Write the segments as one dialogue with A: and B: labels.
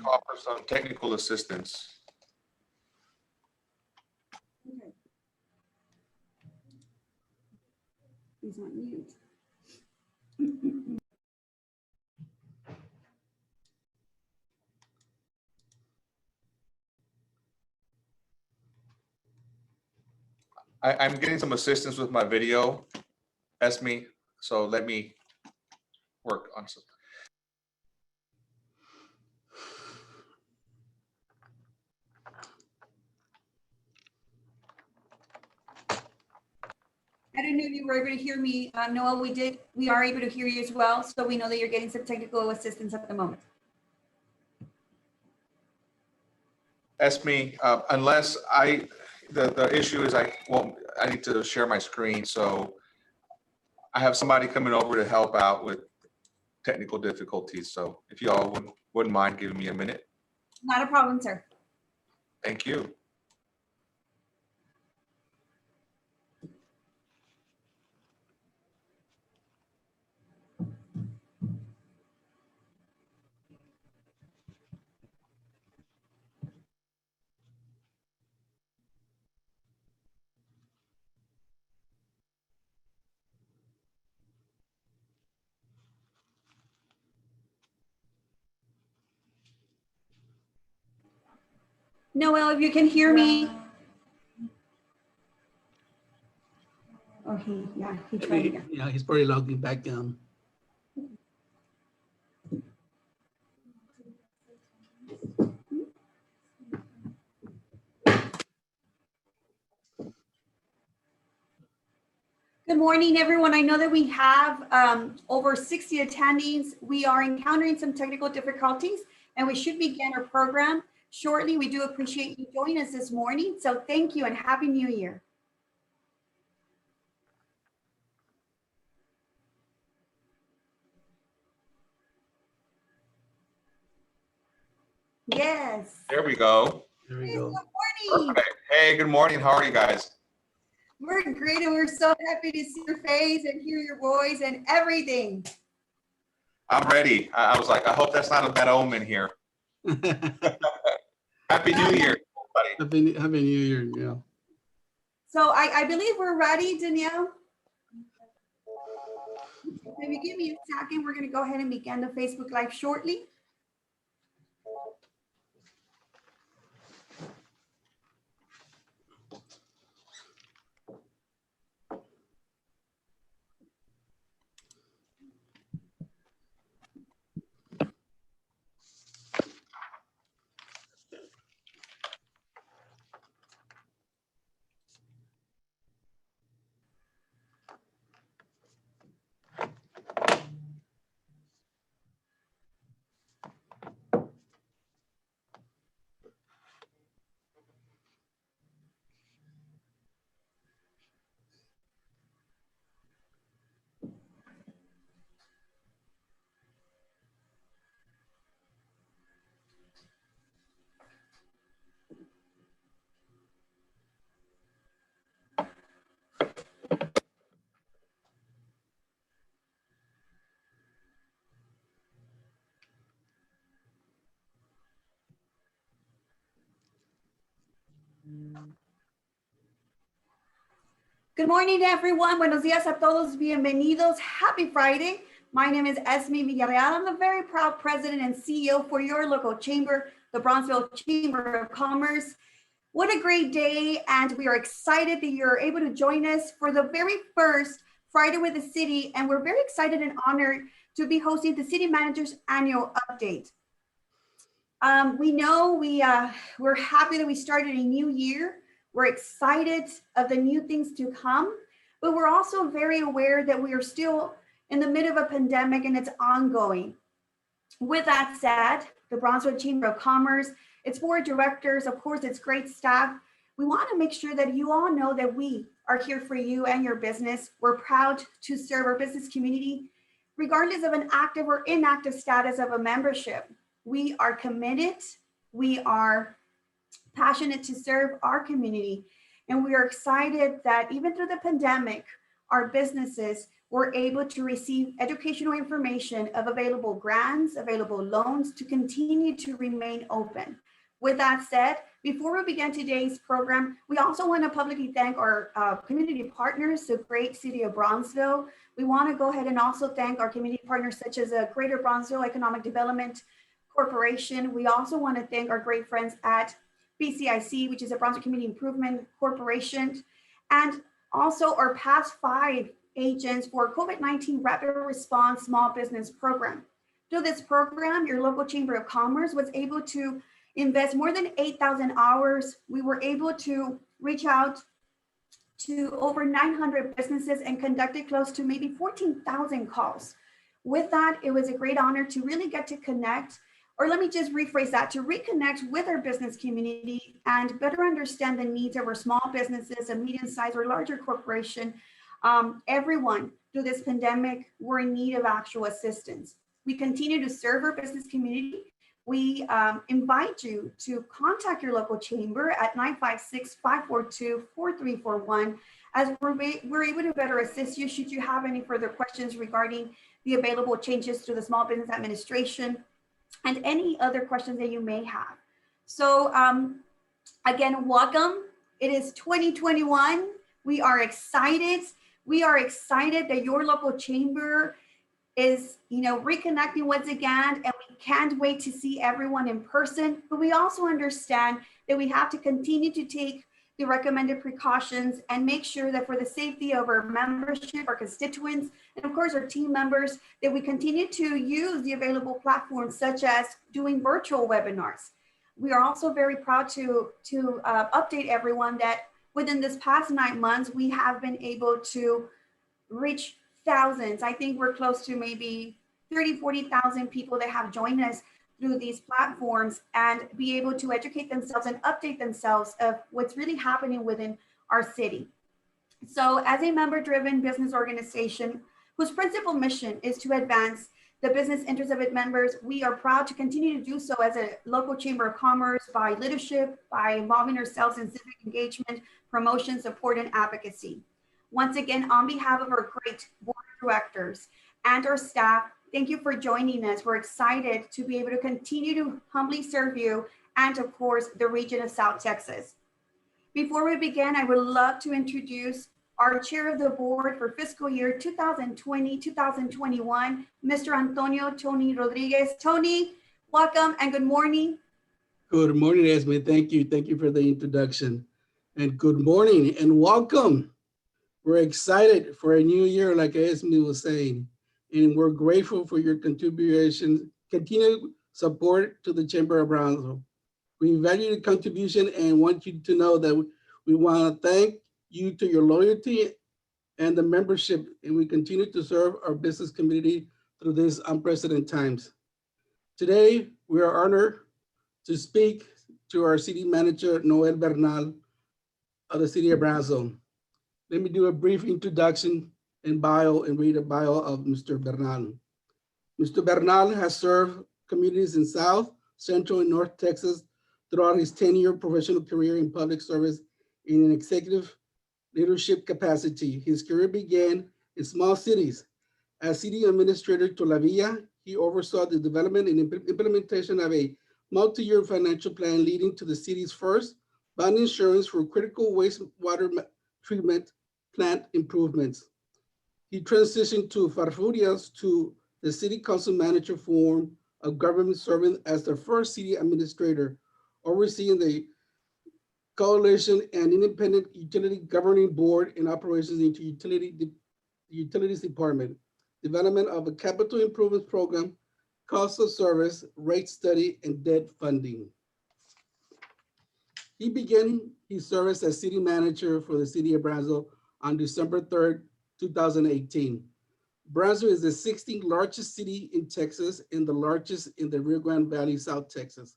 A: offer some technical assistance.
B: Okay. He's on mute.
A: I'm getting some assistance with my video, Esme, so let me work on some.
B: I don't know if you were able to hear me, Noel. We are able to hear you as well. So we know that you're getting some technical assistance at the moment.
A: Esme, unless the issue is I need to share my screen, so I have somebody coming over to help out with technical difficulties. So if you all wouldn't mind giving me a minute.
B: Not a problem, sir.
A: Thank you.
B: Noel, if you can hear me. Oh, he tried again.
C: Yeah, he's probably logging back down.
B: Good morning, everyone. I know that we have over 60 attendings. We are encountering some technical difficulties and we should begin our program shortly. We do appreciate you joining us this morning. So thank you and Happy New Year. Yes.
A: There we go.
C: There we
B: Yes,
C: go.
B: good morning.
A: Perfect. Hey, good morning. How are you guys?
B: We're great and we're so happy to see your face and hear your voice and everything.
A: I'm ready. I was like, I hope that's not a bad omen here. Happy New Year, everybody.
C: Happy New Year, yeah.
B: So I believe we're ready, Danielle. Maybe give me a second. We're going to go ahead and begin the Facebook Live shortly. Good morning, everyone. Buenos días a todos. Bienvenidos. Happy Friday. My name is Esme Villarreal. I'm the very proud president and CEO for your local chamber, the Brownsville Chamber of Commerce. What a great day. And we are excited that you're able to join us for the very first Friday with the City. And we're very excited and honored to be hosting the City Manager's Annual Update. We know we're happy that we started a new year. We're excited of the new things to come, but we're also very aware that we are still in the middle of a pandemic and it's ongoing. With that said, the Brownsville Chamber of Commerce, its board of directors, of course, its great staff, we want to make sure that you all know that we are here for you and your business. We're proud to serve our business community, regardless of an active or inactive status of a membership. We are committed. We are passionate to serve our community. And we are excited that even through the pandemic, our businesses were able to receive educational information of available grants, available loans to continue to remain open. With that said, before we begin today's program, we also want to publicly thank our community partners, the great City of Brownsville. We want to go ahead and also thank our community partners such as Greater Brownsville Economic Development Corporation. We also want to thank our great friends at BCIC, which is a Brownsville Community Improvement Corporation, and also our past 5 agents for COVID-19 Rapid Response Small Business Program. Through this program, your local Chamber of Commerce was able to invest more than 8,000 hours. We were able to reach out to over 900 businesses and conducted close to maybe 14,000 calls. With that, it was a great honor to really get to connect, or let me just rephrase that, to reconnect with our business community and better understand the needs of our small businesses, a medium-sized or larger corporation. Everyone through this pandemic were in need of actual assistance. We continue to serve our business community. We invite you to contact your local chamber at 956-542-4341 as we're able to better assist you should you have any further questions regarding the available changes to the Small Business Administration and any other questions that you may have. So again, welcome. It is 2021. We are excited. We are excited that your local chamber is, reconnecting once again, and we can't wait to see everyone in person. But we also understand that we have to continue to take the recommended precautions and make sure that for the safety of our membership, our constituents, and of course our team members, that we continue to use the available platforms such as doing virtual webinars. We are also very proud to update everyone that within this past 9 months, we have been able to reach thousands. I think we're close to maybe 40,000 people that have joined us through these platforms and be able to educate themselves and update themselves of what's really happening within our city. So as a member-driven business organization whose principal mission is to advance the business interests of its members, we are proud to continue to do so as a local Chamber of Commerce by leadership, by involving ourselves in civic engagement, promotion, support, and advocacy. Once again, on behalf of our great board of directors and our staff, thank you for joining us. We're excited to be able to continue to humbly serve you and of course, the region of South Texas. Before we begin, I would love to introduce our chair of the board for fiscal year 2020-2021, Mr. Antonio Tony Rodriguez. Tony, welcome and good morning.
C: Good morning, Esme. Thank you. Thank you for the introduction. And good morning and welcome. We're excited for a new year, like Esme was saying, and we're grateful for your contributions, continued support to the Chamber of Brownsville. We value your contribution and want you to know that we want to thank you to your loyalty and the membership, and we continue to serve our business community through these unprecedented times. Today, we are honored to speak to our city manager, Noel Bernal of the City of Brownsville. Let me do a brief introduction and bio and read a bio of Mr. Bernal. Mr. Bernal has served communities in South, Central, and North Texas throughout his 10-year professional career in public service in an executive leadership capacity. His career began in small cities. As city administrator to La Villa, he oversaw the development and implementation of a multi-year financial plan leading to the city's first bond insurance for critical wastewater treatment plant improvements. He transitioned to Farfurias to the city council manager form of government, serving as the first city administrator, overseeing the coalition and independent utility governing board and operations into utilities department, development of a capital improvements program, cost of service, rate study, and debt funding. He began his service as city manager for the City of Brownsville on December 3rd, 2018. Brownsville is the 16th largest city in Texas and the largest in the Rio Grande Valley, South Texas,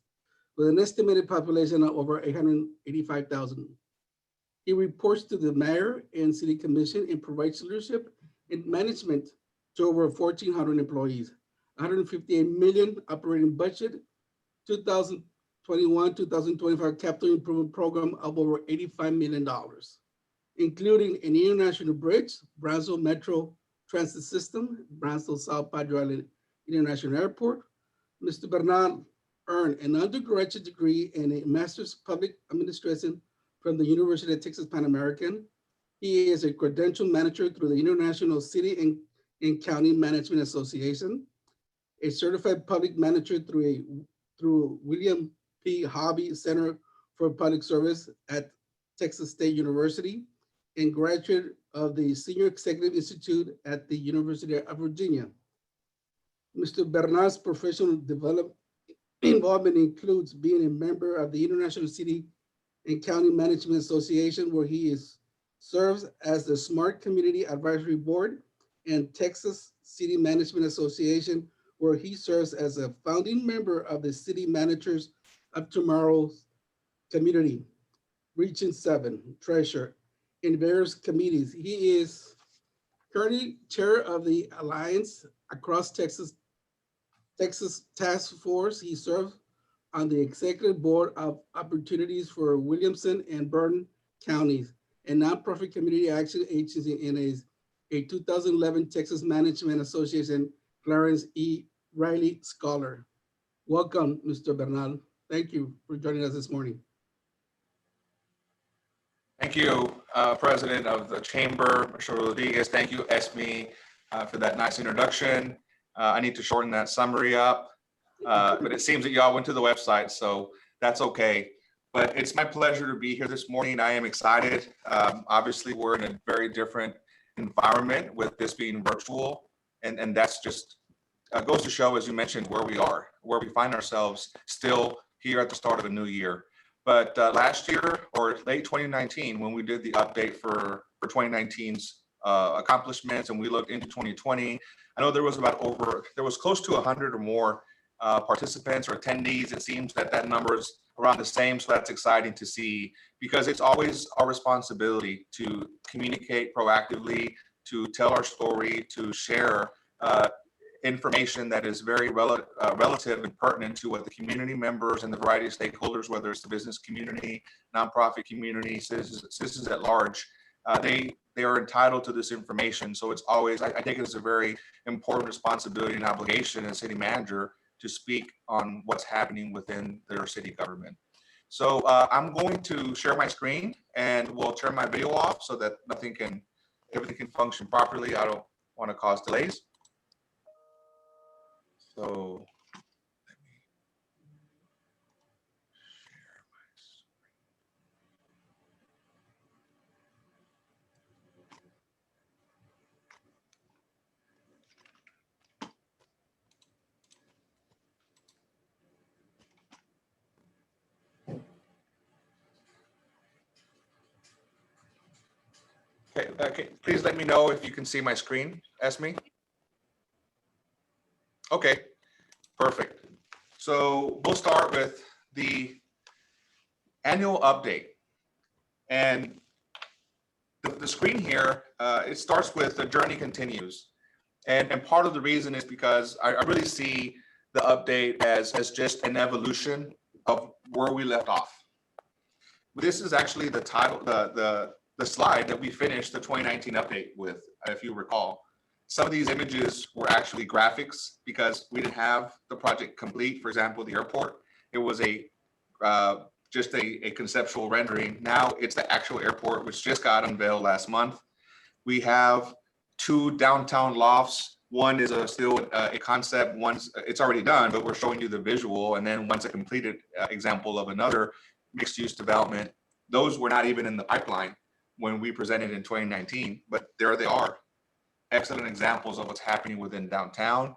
C: with an estimated population of over 885,000. He reports to the mayor and city commission and provides leadership and management to over 1,400 employees, 158 million operating budget, 2021-2025 capital improvement program of over $85 million, including an international bridge, Brownsville Metro Transit System, Brownsville South Padre Island International Airport. Mr. Bernal earned an undergraduate degree and a master's public administration from the University of Texas Pan American. He is a credential manager through the International City and County Management Association, a certified public manager through William P. Hobby Center for Public Service at Texas State University, and graduate of the Senior Executive Institute at the University of Virginia. Mr. Bernal's professional involvement includes being a member of the International City and County Management Association, where he serves as the Smart Community Advisory Board, and Texas City Management Association, where he serves as a founding member of the City Managers of Tomorrow's Community, Region 7, Treasurer, in various committees. He is currently chair of the Alliance Across Texas Task Force. He serves on the executive board of Opportunities for Williamson and Burnett counties, a nonprofit community action agency, and is a 2011 Texas Management Association Clarence E. Riley Scholar. Welcome, Mr. Bernal. Thank you for joining us this morning.
A: Thank you, President of the Chamber, Mr. Rodriguez. Thank you, Esme, for that nice introduction. I need to shorten that summary up, but it seems that y'all went to the website, so that's okay. But it's my pleasure to be here this morning. I am excited. Obviously, we're in a very different environment with this being virtual, and that's just goes to show, as you mentioned, where we find ourselves still here at the start of a new year. But last year, or late 2019, when we did the update for 2019's accomplishments, and we looked into 2020, I know there was close to 100 or more participants or attendees. It seems that number is around the same, so that's exciting to see, because it's always our responsibility to communicate proactively, to tell our story, to share information that is very relative and pertinent to what the community members and the variety of stakeholders, whether it's the business community, nonprofit community, citizens at large, they are entitled to this information. So it's always, I think it's a very important responsibility and obligation as city manager to speak on what's happening within their city government. So I'm going to share my screen, and we'll turn my video off so that everything can function properly. I don't want to cause delays. So let me share my screen. Okay, please let me know if you can see my screen, Esme. Okay, perfect. So we'll start with the annual update. And the screen here, it starts with the journey continues. And part of the reason is because I really see the update as just an evolution of where we left off. This is actually the title, the slide that we finished the 2019 update with, if you recall. Some of these images were actually graphics because we didn't have the project complete. For example, the airport, it was just a conceptual rendering. Now it's the actual airport, which just got unveiled last month. We have 2 downtown lofts. One is still a concept. It's already done, but we're showing you the visual. And then one's a completed example of another mixed use development. Those were not even in the pipeline when we presented in 2019, but there they are. Excellent examples of what's happening within downtown.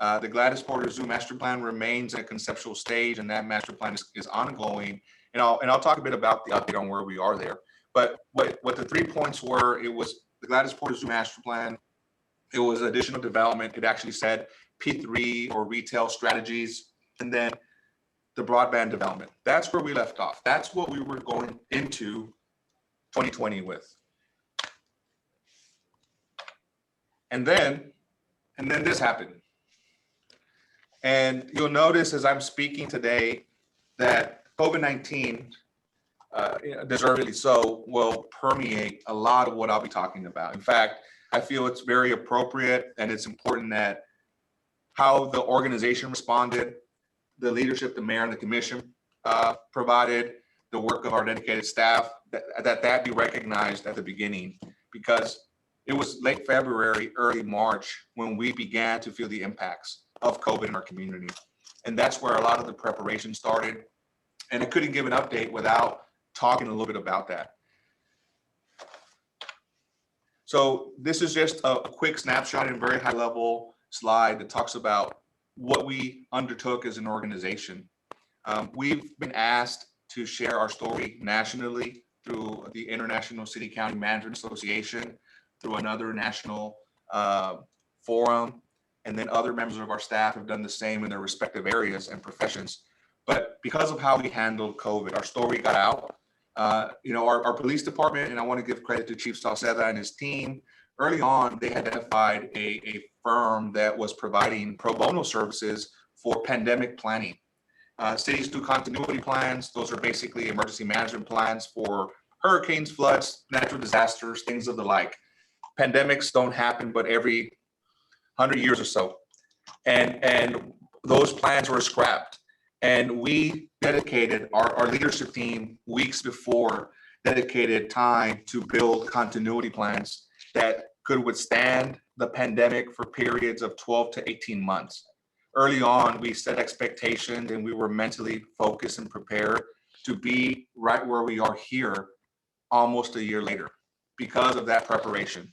A: The Gladys Porter Zoo master plan remains at a conceptual stage, and that master plan is ongoing. And I'll talk a bit about the update on where we are there. But what the 3 points were, it was the Gladys Porter Zoo master plan. It was additional development. It actually said P3 or retail strategies, and then the broadband development. That's where we left off. That's what we were going into 2020 with. And then this happened. And you'll notice as I'm speaking today that COVID-19, deservedly so, will permeate a lot of what I'll be talking about. In fact, I feel it's very appropriate and it's important that how the organization responded, the leadership, the mayor and the commission provided, the work of our dedicated staff, that be recognized at the beginning, because it was late February, early March when we began to feel the impacts of COVID in our community. And that's where a lot of the preparation started. And I couldn't give an update without talking a little bit about that. So this is just a quick snapshot and very high level slide that talks about what we undertook as an organization. We've been asked to share our story nationally through the International City County Management Association, through another national forum, and then other members of our staff have done the same in their respective areas and professions. But because of how we handled COVID, our story got out. Our police department, and I want to give credit to Chief Saketa and his team, early on, they identified a firm that was providing pro bono services for pandemic planning. Cities do continuity plans. Those are basically emergency management plans for hurricanes, floods, natural disasters, things of the like. Pandemics don't happen but every 100 years or so. And those plans were scrapped. And we dedicated, our leadership team weeks before, dedicated time to build continuity plans that could withstand the pandemic for periods of 12 to 18 months. Early on, we set expectations and we were mentally focused and prepared to be right where we are here almost a year later because of that preparation.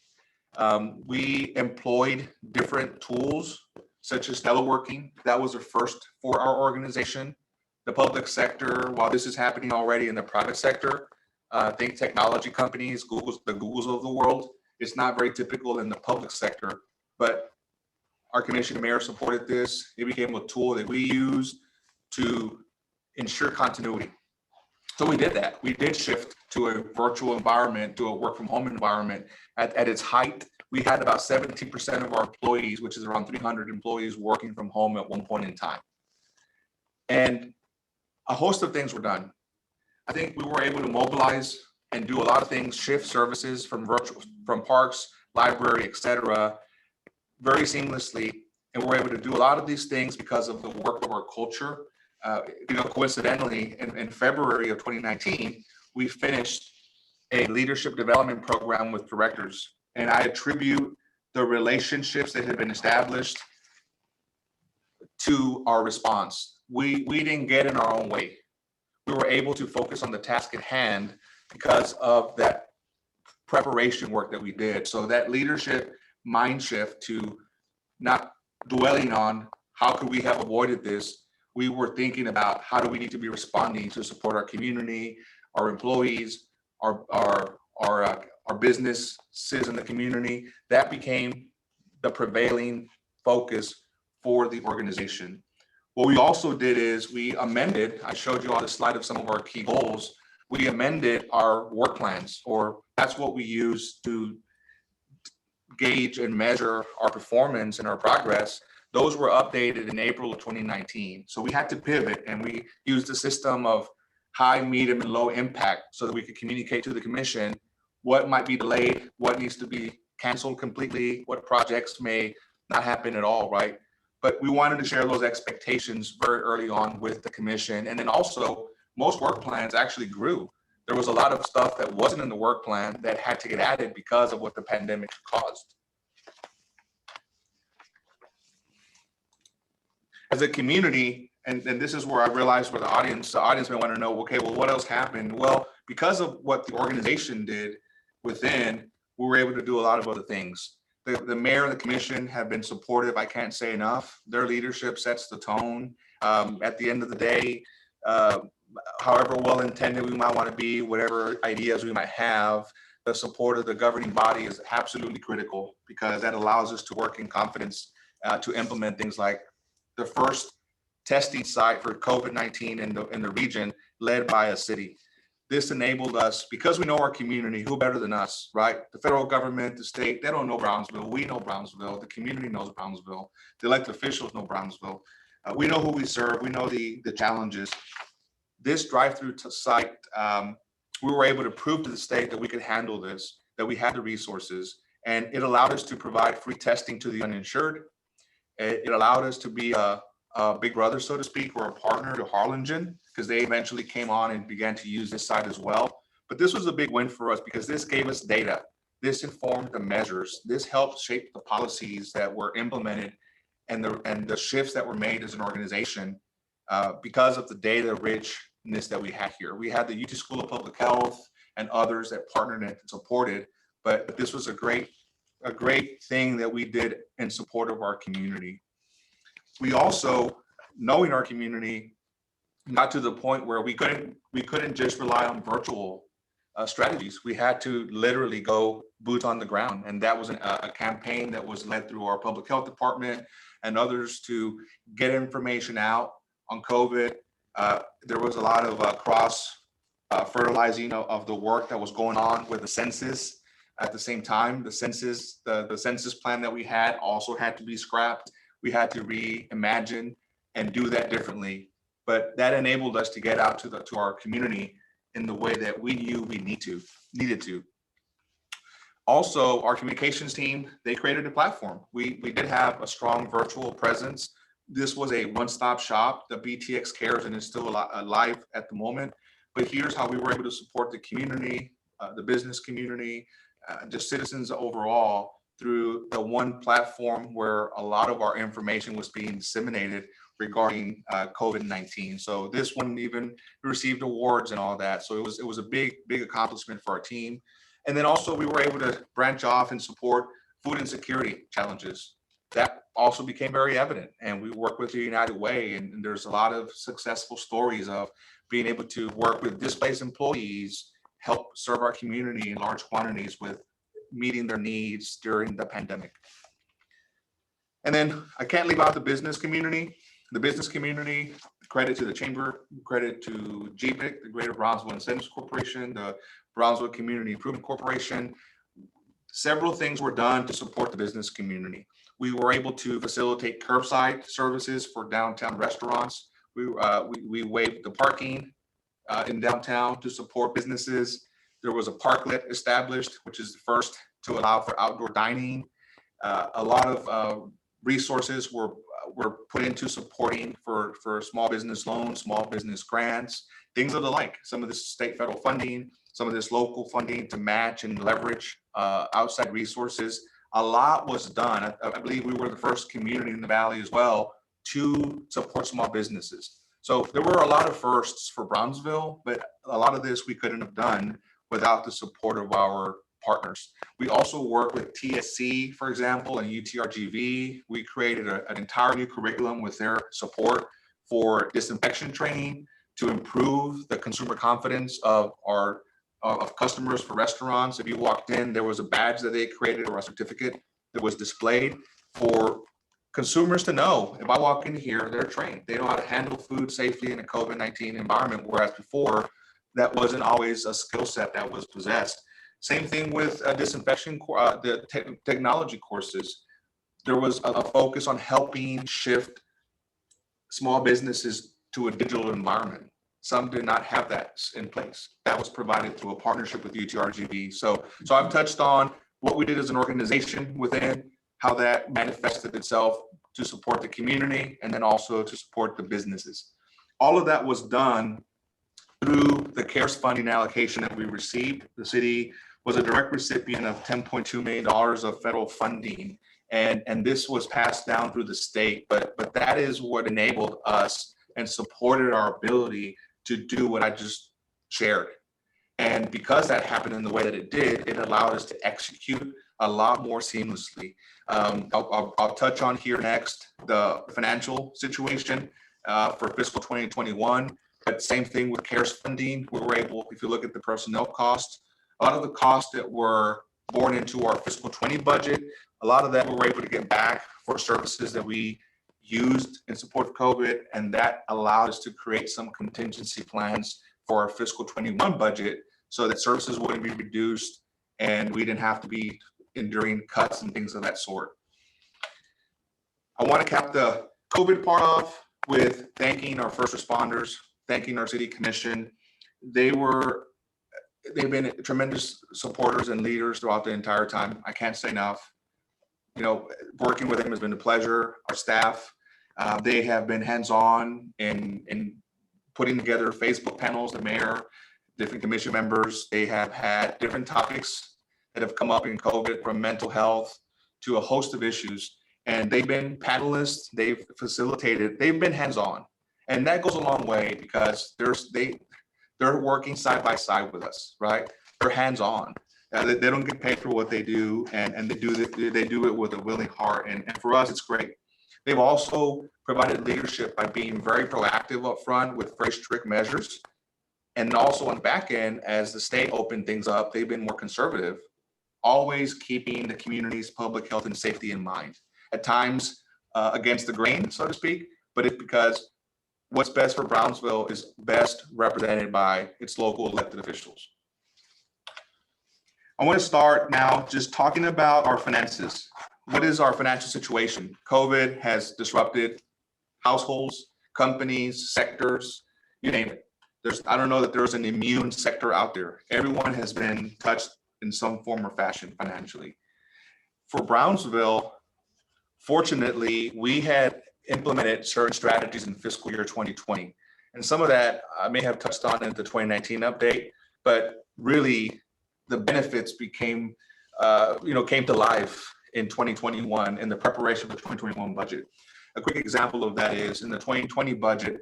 A: We employed different tools such as teleworking. That was a first for our organization. The public sector, while this is happening already in the private sector, think technology companies, the Googles of the world, it's not very typical in the public sector, but our commission and mayor supported this. It became a tool that we use to ensure continuity. So we did that. We did shift to a virtual environment, to a work from home environment. At its height, we had about 17% of our employees, which is around 300 employees, working from home at one point in time. And a host of things were done. I think we were able to mobilize and do a lot of things, shift services from parks, library, et cetera, very seamlessly. And we're able to do a lot of these things because of the work of our culture. Coincidentally, in February of 2019, we finished a leadership development program with directors. And I attribute the relationships that had been established to our response. We didn't get in our own way. We were able to focus on the task at hand because of that preparation work that we did. So that leadership mind shift to not dwelling on how could we have avoided this, we were thinking about how do we need to be responding to support our community, our employees, our businesses in the community. That became the prevailing focus for the organization. What we also did is we amended, I showed you on the slide of some of our key goals, we amended our work plans, or that's what we use to gauge and measure our performance and our progress. Those were updated in April of 2019. So we had to pivot and we used a system of high, medium, and low impact so that we could communicate to the commission what might be delayed, what needs to be canceled completely, what projects may not happen at all, right? But we wanted to share those expectations very early on with the commission. And then also, most work plans actually grew. There was a lot of stuff that wasn't in the work plan that had to get added because of what the pandemic caused. As a community, and this is where I realized where the audience may want to know, okay, well, what else happened? Well, because of what the organization did within, we were able to do a lot of other things. The mayor and the commission have been supportive. I can't say enough. Their leadership sets the tone. At the end of the day, however well-intended we might want to be, whatever ideas we might have, the support of the governing body is absolutely critical because that allows us to work in confidence to implement things like the first testing site for COVID-19 in the region led by a city. This enabled us, because we know our community, who better than us, right? The federal government, the state, they don't know Brownsville. We know Brownsville. The community knows Brownsville. The elected officials know Brownsville. We know who we serve. We know the challenges. This drive-through site, we were able to prove to the state that we could handle this, that we had the resources, And it allowed us to provide free testing to the uninsured. It allowed us to be a big brother, so to speak, or a partner to Harlingen, because they eventually came on and began to use this site as well. But this was a big win for us because this gave us data. This informed the measures. This helped shape the policies that were implemented and the shifts that were made as an organization because of the data richness that we had here. We had the UT School of Public Health and others that partnered and supported, but this was a great thing that we did in support of our community. We also, knowing our community, got to the point where we couldn't just rely on virtual strategies. We had to literally go boots on the ground, and that was a campaign that was led through our public health department and others to get information out on COVID. There was a lot of cross fertilizing of the work that was going on with the census. At the same time, the census plan that we had also had to be scrapped. We had to reimagine and do that differently. But that enabled us to get out to our community in the way that we knew we needed to. Also, our communications team, they created a platform. We did have a strong virtual presence. This was a one-stop shop. The BTX Cares, and is still alive at the moment. But here's how we were able to support the community, the business community, just citizens overall through the one platform where a lot of our information was being disseminated regarding COVID-19. So this one even received awards and all that. So it was a big accomplishment for our team. And then also we were able to branch off and support food insecurity challenges. That also became very evident. And we work with the United Way, and there's a lot of successful stories of being able to work with displaced employees, help serve our community in large quantities with meeting their needs during the pandemic. And then I can't leave out the business community. The business community, credit to the Chamber, credit to GBIC, the Greater Brownsville Incentives Corporation, the Brownsville Community Improvement Corporation. Several things were done to support the business community. We were able to facilitate curbside services for downtown restaurants. We waived the parking in downtown to support businesses. There was a parklet established, which is the first to allow for outdoor dining. A lot of resources were put into supporting for small business loans, small business grants, things of the like. Some of this state federal funding, some of this local funding to match and leverage outside resources. A lot was done. I believe we were the first community in the Valley as well to support small businesses. So there were a lot of firsts for Brownsville, but a lot of this we couldn't have done without the support of our partners. We also work with TSC, for example, and UTRGV. We created an entire new curriculum with their support for disinfection training to improve the consumer confidence of our customers for restaurants. If you walked in, there was a badge that they created or a certificate that was displayed for consumers to know. If I walk in here, they're trained. They know how to handle food safely in a COVID-19 environment, whereas before, that wasn't always a skill set that was possessed. Same thing with disinfection, the technology courses. There was a focus on helping shift small businesses to a digital environment. Some did not have that in place. That was provided through a partnership with UTRGV. So I've touched on what we did as an organization within, how that manifested itself to support the community, and then also to support the businesses. All of that was done through the CARES funding allocation that we received. The city was a direct recipient of $10.2 million of federal funding, and this was passed down through the state, but that is what enabled us and supported our ability to do what I just shared. And because that happened in the way that it did, it allowed us to execute a lot more seamlessly. I'll touch on here next the financial situation for fiscal 2021, but same thing with CARES funding. We were able, if you look at the personnel costs, a lot of the costs that were born into our fiscal 20 budget, a lot of that we were able to get back for services that we used in support of COVID, and that allowed us to create some contingency plans for our fiscal 21 budget so that services wouldn't be reduced and we didn't have to be enduring cuts and things of that sort. I want to cap the COVID part off with thanking our first responders, thanking our city commission. They were they've been tremendous supporters and leaders throughout the entire time. I can't say enough. You know, working with them has been a pleasure. Our staff, they have been hands-on in putting together Facebook panels, the mayor, different commission members. They have had different topics that have come up in COVID, from mental health to a host of issues. And they've been panelists, they've facilitated, they've been hands-on. And that goes a long way because they're working side by side with us, right? They're hands-on. They don't get paid for what they do, and they do it with a willing heart. And for us, it's great. They've also provided leadership by being very proactive up front with very strict measures. And also on the back end, as the state opened things up, they've been more conservative, always keeping the community's public health and safety in mind. At times against the grain, so to speak, but it's because what's best for Brownsville is best represented by its local elected officials. I want to start now just talking about our finances. What is our financial situation? COVID has disrupted households, companies, sectors, you name it. I don't know that there's an immune sector out there. Everyone has been touched in some form or fashion financially. For Brownsville, fortunately, we had implemented certain strategies in fiscal year 2020. And some of that I may have touched on in the 2019 update, but really the benefits came to life in 2021 in the preparation for the 2021 budget. A quick example of that is in the 2020 budget,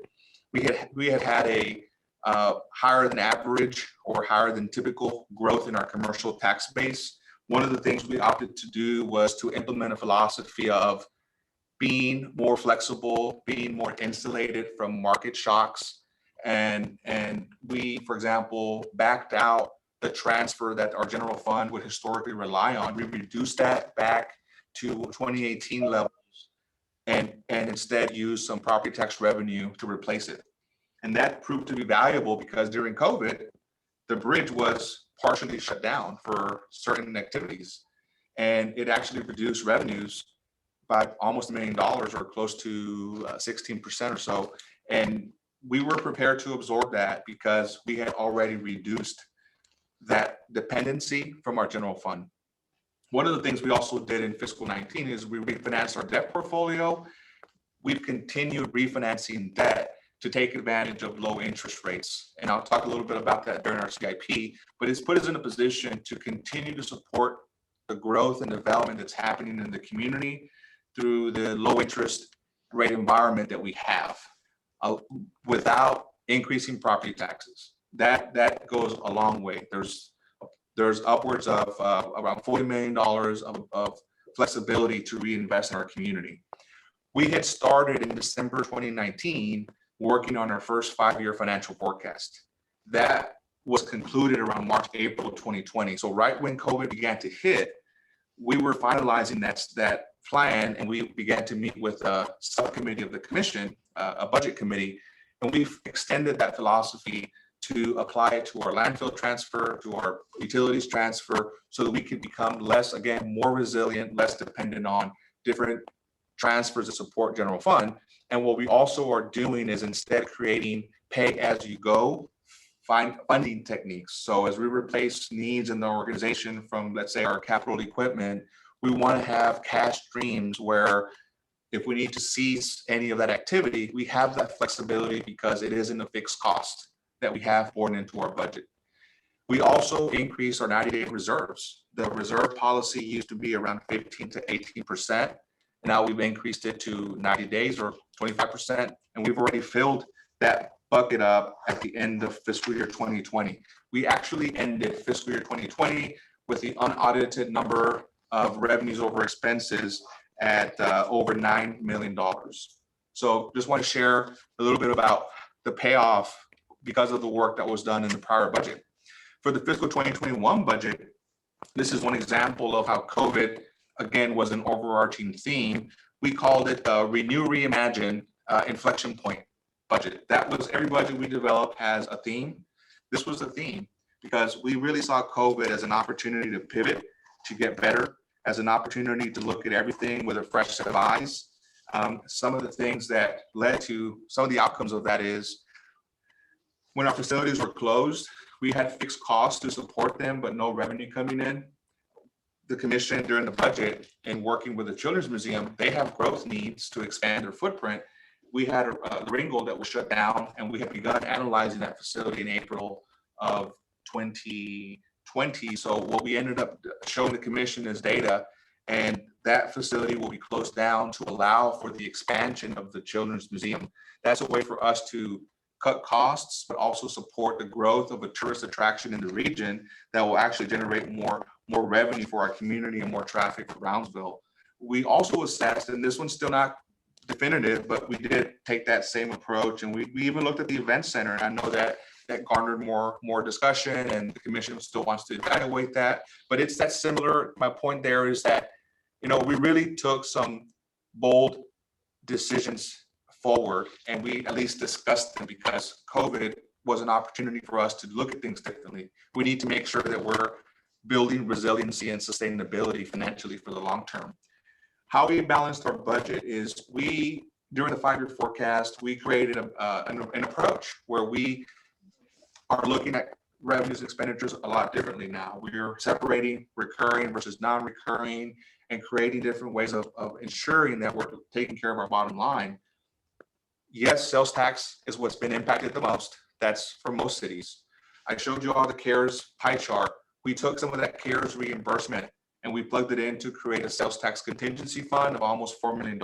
A: we had a higher than average or higher than typical growth in our commercial tax base. One of the things we opted to do was to implement a philosophy of being more flexible, being more insulated from market shocks. And we, for example, backed out the transfer that our general fund would historically rely on. We reduced that back to 2018 levels and instead used some property tax revenue to replace it. And that proved to be valuable because during COVID, the bridge was partially shut down for certain activities. And it actually reduced revenues by almost $1 million or close to 16% or so. And we were prepared to absorb that because we had already reduced that dependency from our general fund. One of the things we also did in fiscal 19 is we refinanced our debt portfolio. We've continued refinancing debt to take advantage of low interest rates. And I'll talk a little bit about that during our CIP, but it's put us in a position to continue to support the growth and development that's happening in the community through the low interest rate environment that we have without increasing property taxes. That goes a long way. There's upwards of around $40 million of flexibility to reinvest in our community. We had started in December 2019 working on our first 5-year financial forecast. That was concluded around March, April of 2020. So right when COVID began to hit, we were finalizing that plan, and we began to meet with a subcommittee of the commission, a budget committee, and we've extended that philosophy to apply it to our landfill transfer, to our utilities transfer, so that we can become more resilient, less dependent on different transfers to support general fund. And what we also are doing is instead creating pay-as-you-go funding techniques. So as we replace needs in the organization from, let's say, our capital equipment, we want to have cash streams where if we need to cease any of that activity, we have that flexibility because it isn't a fixed cost that we have borne into our budget. We also increase our 90-day reserves. The reserve policy used to be around 15 to 18%. Now we've increased it to 90 days or 25%, and we've already filled that bucket up at the end of fiscal year 2020. We actually ended fiscal year 2020 with the unaudited number of revenues over expenses at over $9 million. So just want to share a little bit about the payoff because of the work that was done in the prior budget. For the fiscal 2021 budget, this is one example of how COVID, again, was an overarching theme. We called it the Renew, Reimagine inflection point budget. That was every budget we developed has a theme. This was the theme because we really saw COVID as an opportunity to pivot, to get better, as an opportunity to look at everything with a fresh set of eyes. Some of the things that led to some of the outcomes of that is when our facilities were closed, we had fixed costs to support them, but no revenue coming in. The commission during the budget and working with the Children's Museum, they have growth needs to expand their footprint. We had a Ringgold that was shut down, and we had begun analyzing that facility in April of 2020. So what we ended up showing the commission is data, and that facility will be closed down to allow for the expansion of the Children's Museum. That's a way for us to cut costs, but also support the growth of a tourist attraction in the region that will actually generate more revenue for our community and more traffic for Brownsville. We also assessed, and this one's still not definitive, but we did take that same approach, and we even looked at the event center. And I know that garnered more discussion, and the commission still wants to evaluate that. But it's that similar. My point there is that, we really took some bold decisions forward, and we at least discussed them because COVID was an opportunity for us to look at things differently. We need to make sure that we're building resiliency and sustainability financially for the long term. How we balanced our budget is during the 5-year forecast, we created an approach where we are looking at revenues and expenditures a lot differently now. We're separating recurring versus non-recurring and creating different ways of ensuring that we're taking care of our bottom line. Yes, sales tax is what's been impacted the most. That's for most cities. I showed you all the CARES pie chart. We took some of that CARES reimbursement and we plugged it in to create a sales tax contingency fund of almost $4 million.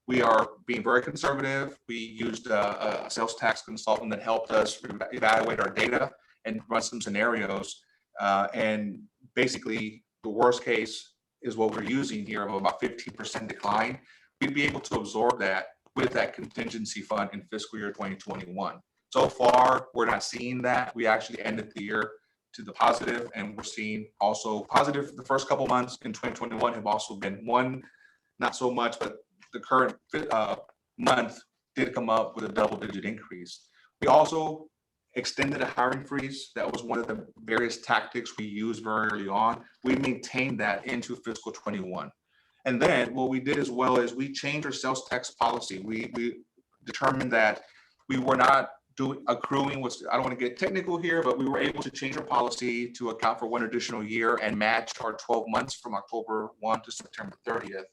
A: We are being very conservative. We used a sales tax consultant that helped us evaluate our data and run some scenarios. And basically, the worst case is what we're using here of about 15% decline. We'd be able to absorb that with that contingency fund in fiscal year 2021. So far, we're not seeing that. We actually ended the year to the positive, and we're seeing also positive. The first couple months in 2021 have also been one, not so much, but the current month did come up with a double-digit increase. We also extended a hiring freeze. That was one of the various tactics we used very early on. We maintained that into fiscal 21. And then what we did as well is we changed our sales tax policy. We determined that we were not accruing, which I don't want to get technical here, but we were able to change our policy to account for one additional year and match our 12 months from October 1 to September 30th,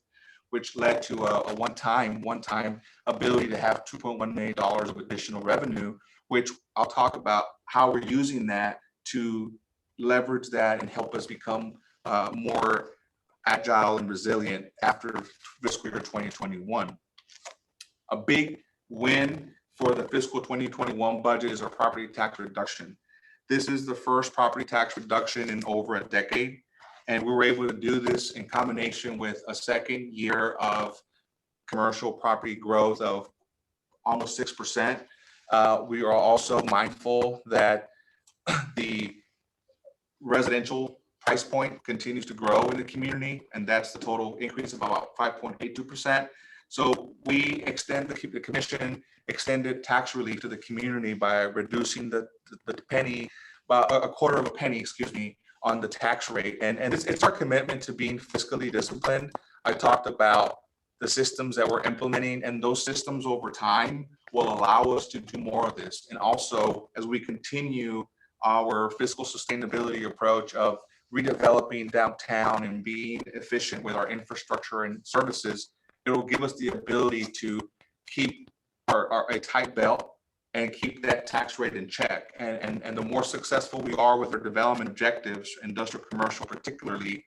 A: which led to a one-time ability to have $2.1 million of additional revenue, which I'll talk about how we're using that to leverage that and help us become more agile and resilient after fiscal year 2021. A big win for the fiscal 2021 budget is our property tax reduction. This is the first property tax reduction in over a decade. And we were able to do this in combination with a second year of commercial property growth of almost 6%. We are also mindful that the residential price point continues to grow in the community, and that's the total increase of about 5.82%. So we the commission extended tax relief to the community by reducing the penny, about a quarter of a penny, on the tax rate. And it's our commitment to being fiscally disciplined. I talked about the systems that we're implementing, and those systems over time will allow us to do more of this. And also, as we continue our fiscal sustainability approach of redeveloping downtown and being efficient with our infrastructure and services, it will give us the ability to keep a tight belt and keep that tax rate in check. And the more successful we are with our development objectives, industrial commercial particularly,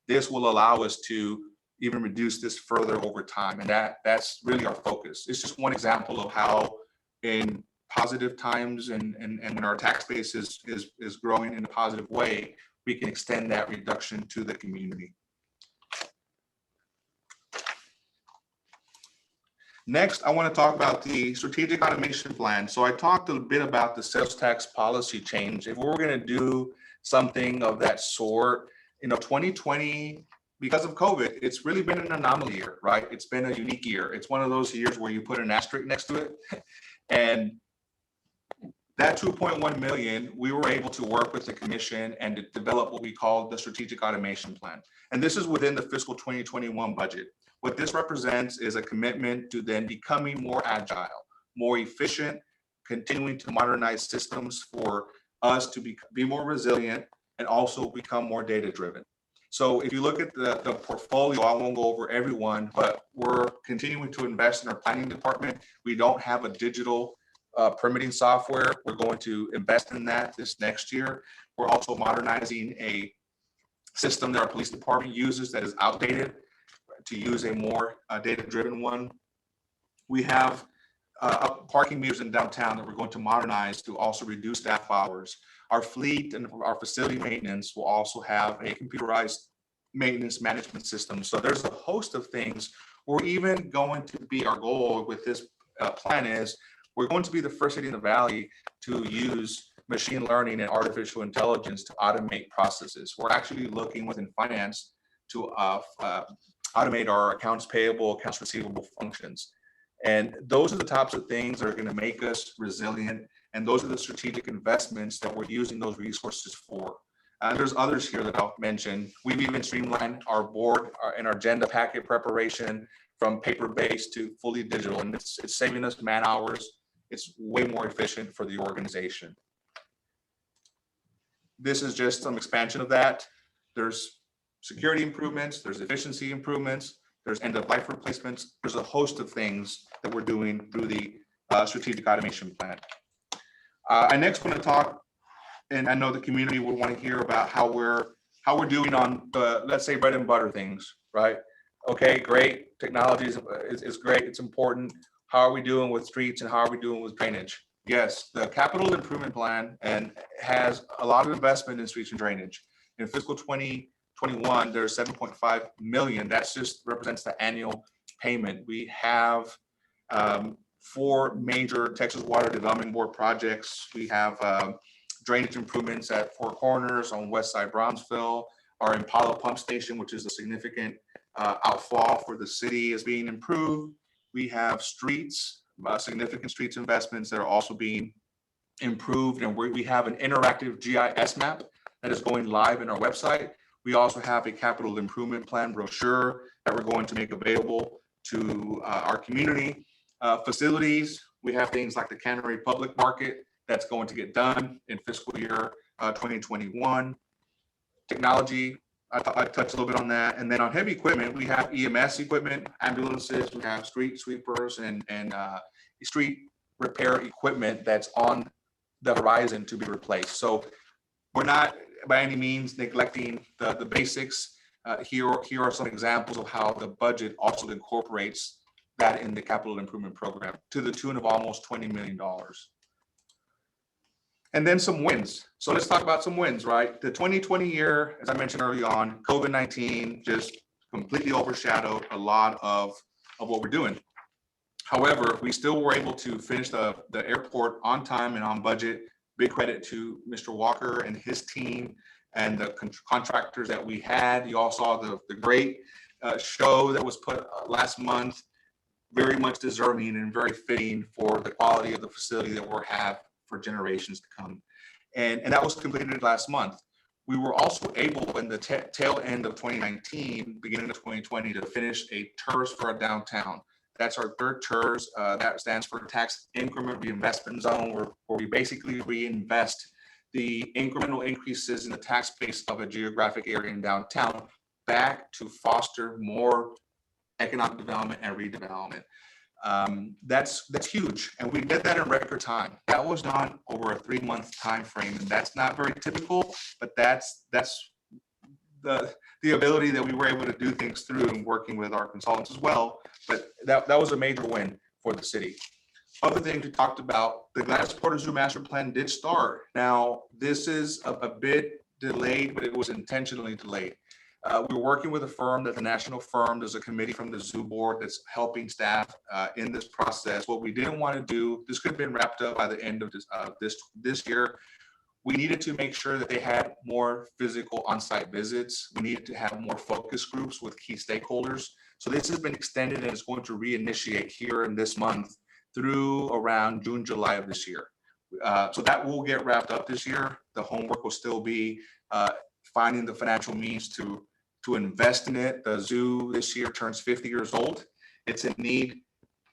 A: this will allow us to even reduce this further over time. And that's really our focus. It's just one example of how in positive times and when our tax base is growing in a positive way, we can extend that reduction to the community. Next, I want to talk about the strategic automation plan. So I talked a bit about the sales tax policy change. If we're going to do something of that sort, 2020, because of COVID, it's really been an anomaly year, right? It's been a unique year. It's one of those years where you put an asterisk next to it. And that 2.1 million, we were able to work with the commission and to develop what we call the strategic automation plan. And this is within the fiscal 2021 budget. What this represents is a commitment to then becoming more agile, more efficient, continuing to modernize systems for us to be more resilient and also become more data-driven. So if you look at the portfolio, I won't go over everyone, but we're continuing to invest in our planning department. We don't have a digital permitting software. We're going to invest in that this next year. We're also modernizing a system that our police department uses that is outdated to use a more data-driven one. We have parking meters in downtown that we're going to modernize to also reduce staff hours. Our fleet and our facility maintenance will also have a computerized maintenance management system. So there's a host of things. We're even going to be, our goal with this plan is, we're going to be the first city in the valley to use machine learning and artificial intelligence to automate processes. We're actually looking within finance to automate our accounts payable, accounts receivable functions. And those are the types of things that are going to make us resilient. And those are the strategic investments that we're using those resources for. There's others here that I'll mention. We've even streamlined our board and our agenda packet preparation from paper-based to fully digital. And it's saving us man hours. It's way more efficient for the organization. This is just some expansion of that. There's security improvements, there's efficiency improvements, there's end-of-life replacements. There's a host of things that we're doing through the strategic automation plan. I next want to talk, and I know the community will want to hear about how we're doing on the, let's say, bread and butter things, right? Okay, great. Technology is great. It's important. How are we doing with streets and how are we doing with drainage? Yes, the capital improvement plan and has a lot of investment in streets and drainage. In fiscal 2021, there's 7.5 million. That's just represents the annual payment. We have 4 major Texas Water Development Board projects. We have drainage improvements at Four Corners on West Side Brownsville. Our Impala pump station, which is a significant outfall for the city, is being improved. We have streets, significant streets investments that are also being improved. And we have an interactive GIS map that is going live in our website. We also have a capital improvement plan brochure that we're going to make available to our community. Facilities, we have things like the Cannery Public Market that's going to get done in fiscal year 2021. Technology, I touched a little bit on that. And then on heavy equipment, we have EMS equipment, ambulances, we have street sweepers and street repair equipment that's on the horizon to be replaced. So we're not by any means neglecting the basics. Here are some examples of how the budget also incorporates that in the capital improvement program to the tune of almost $20 million. And then some wins. So let's talk about some wins, right? The 2020 year, as I mentioned early on, COVID-19 just completely overshadowed a lot of what we're doing. However, we still were able to finish the airport on time and on budget. Big credit to Mr. Walker and his team and the contractors that we had. You all saw the great show that was put last month. Very much deserving and very fitting for the quality of the facility that we'll have for generations to come. And that was completed last month. We were also able in the tail end of 2019, beginning of 2020, to finish a TERS for our downtown. That's our third TERS. That stands for Tax Increment Reinvestment Zone, where we basically reinvest the incremental increases in the tax base of a geographic area in downtown back to foster more economic development and redevelopment. That's huge, and we did that in record time. That was done over a 3-month time frame, and that's not very typical, but that's the ability that we were able to do things through and working with our consultants as well. But that was a major win for the city. Other things we talked about, the Gladys Porter Zoo Master Plan did start. Now, this is a bit delayed, but it was intentionally delayed. We're working with a firm, that the national firm. There's a committee from the zoo board that's helping staff in this process. What we didn't want to do, this could have been wrapped up by the end of this year. We needed to make sure that they had more physical on-site visits. We needed to have more focus groups with key stakeholders. So this has been extended and is going to reinitiate here in this month through around June, July of this year. So that will get wrapped up this year. The homework will still be finding the financial means to invest in it. The zoo this year turns 50 years old. It's in need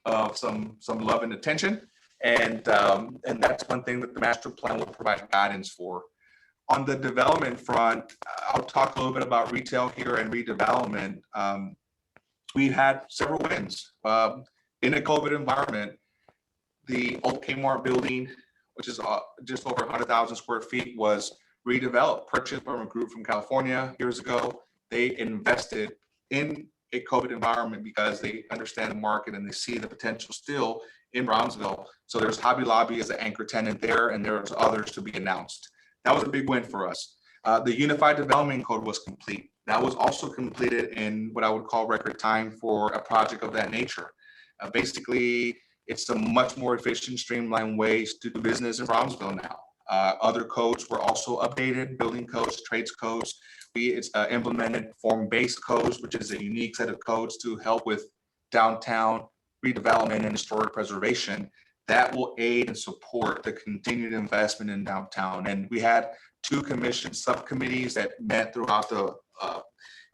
A: of some love and attention. And that's one thing that the master plan will provide guidance for. On the development front, I'll talk a little bit about retail here and redevelopment. We've had several wins. In a COVID environment, the old Kmart building, which is just over 100,000 square feet, was redeveloped, purchased from a group from California years ago. They invested in a COVID environment because they understand the market and they see the potential still in Brownsville. So there's Hobby Lobby as an anchor tenant there, and there's others to be announced. That was a big win for us. The Unified Development Code was complete. That was also completed in what I would call record time for a project of that nature. Basically, it's a much more efficient, streamlined ways to do business in Brownsville now. Other codes were also updated, building codes, trades codes. We implemented form-based codes, which is a unique set of codes to help with downtown redevelopment and historic preservation. That will aid and support the continued investment in downtown. And we had 2 commission subcommittees that met throughout it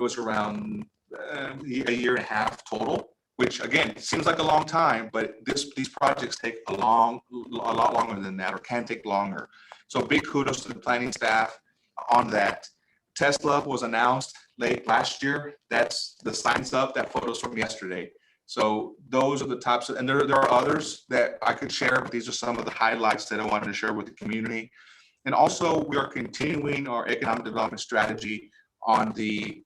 A: was around a year and a half total, which again, seems like a long time, but these projects take a lot longer than that, or can take longer. So big kudos to the planning staff on that. Tesla was announced late last year. That's the signs up, that photos from yesterday. So those are the tops, and there are others that I could share, but these are some of the highlights that I wanted to share with the community. And also, we are continuing our economic development strategy on the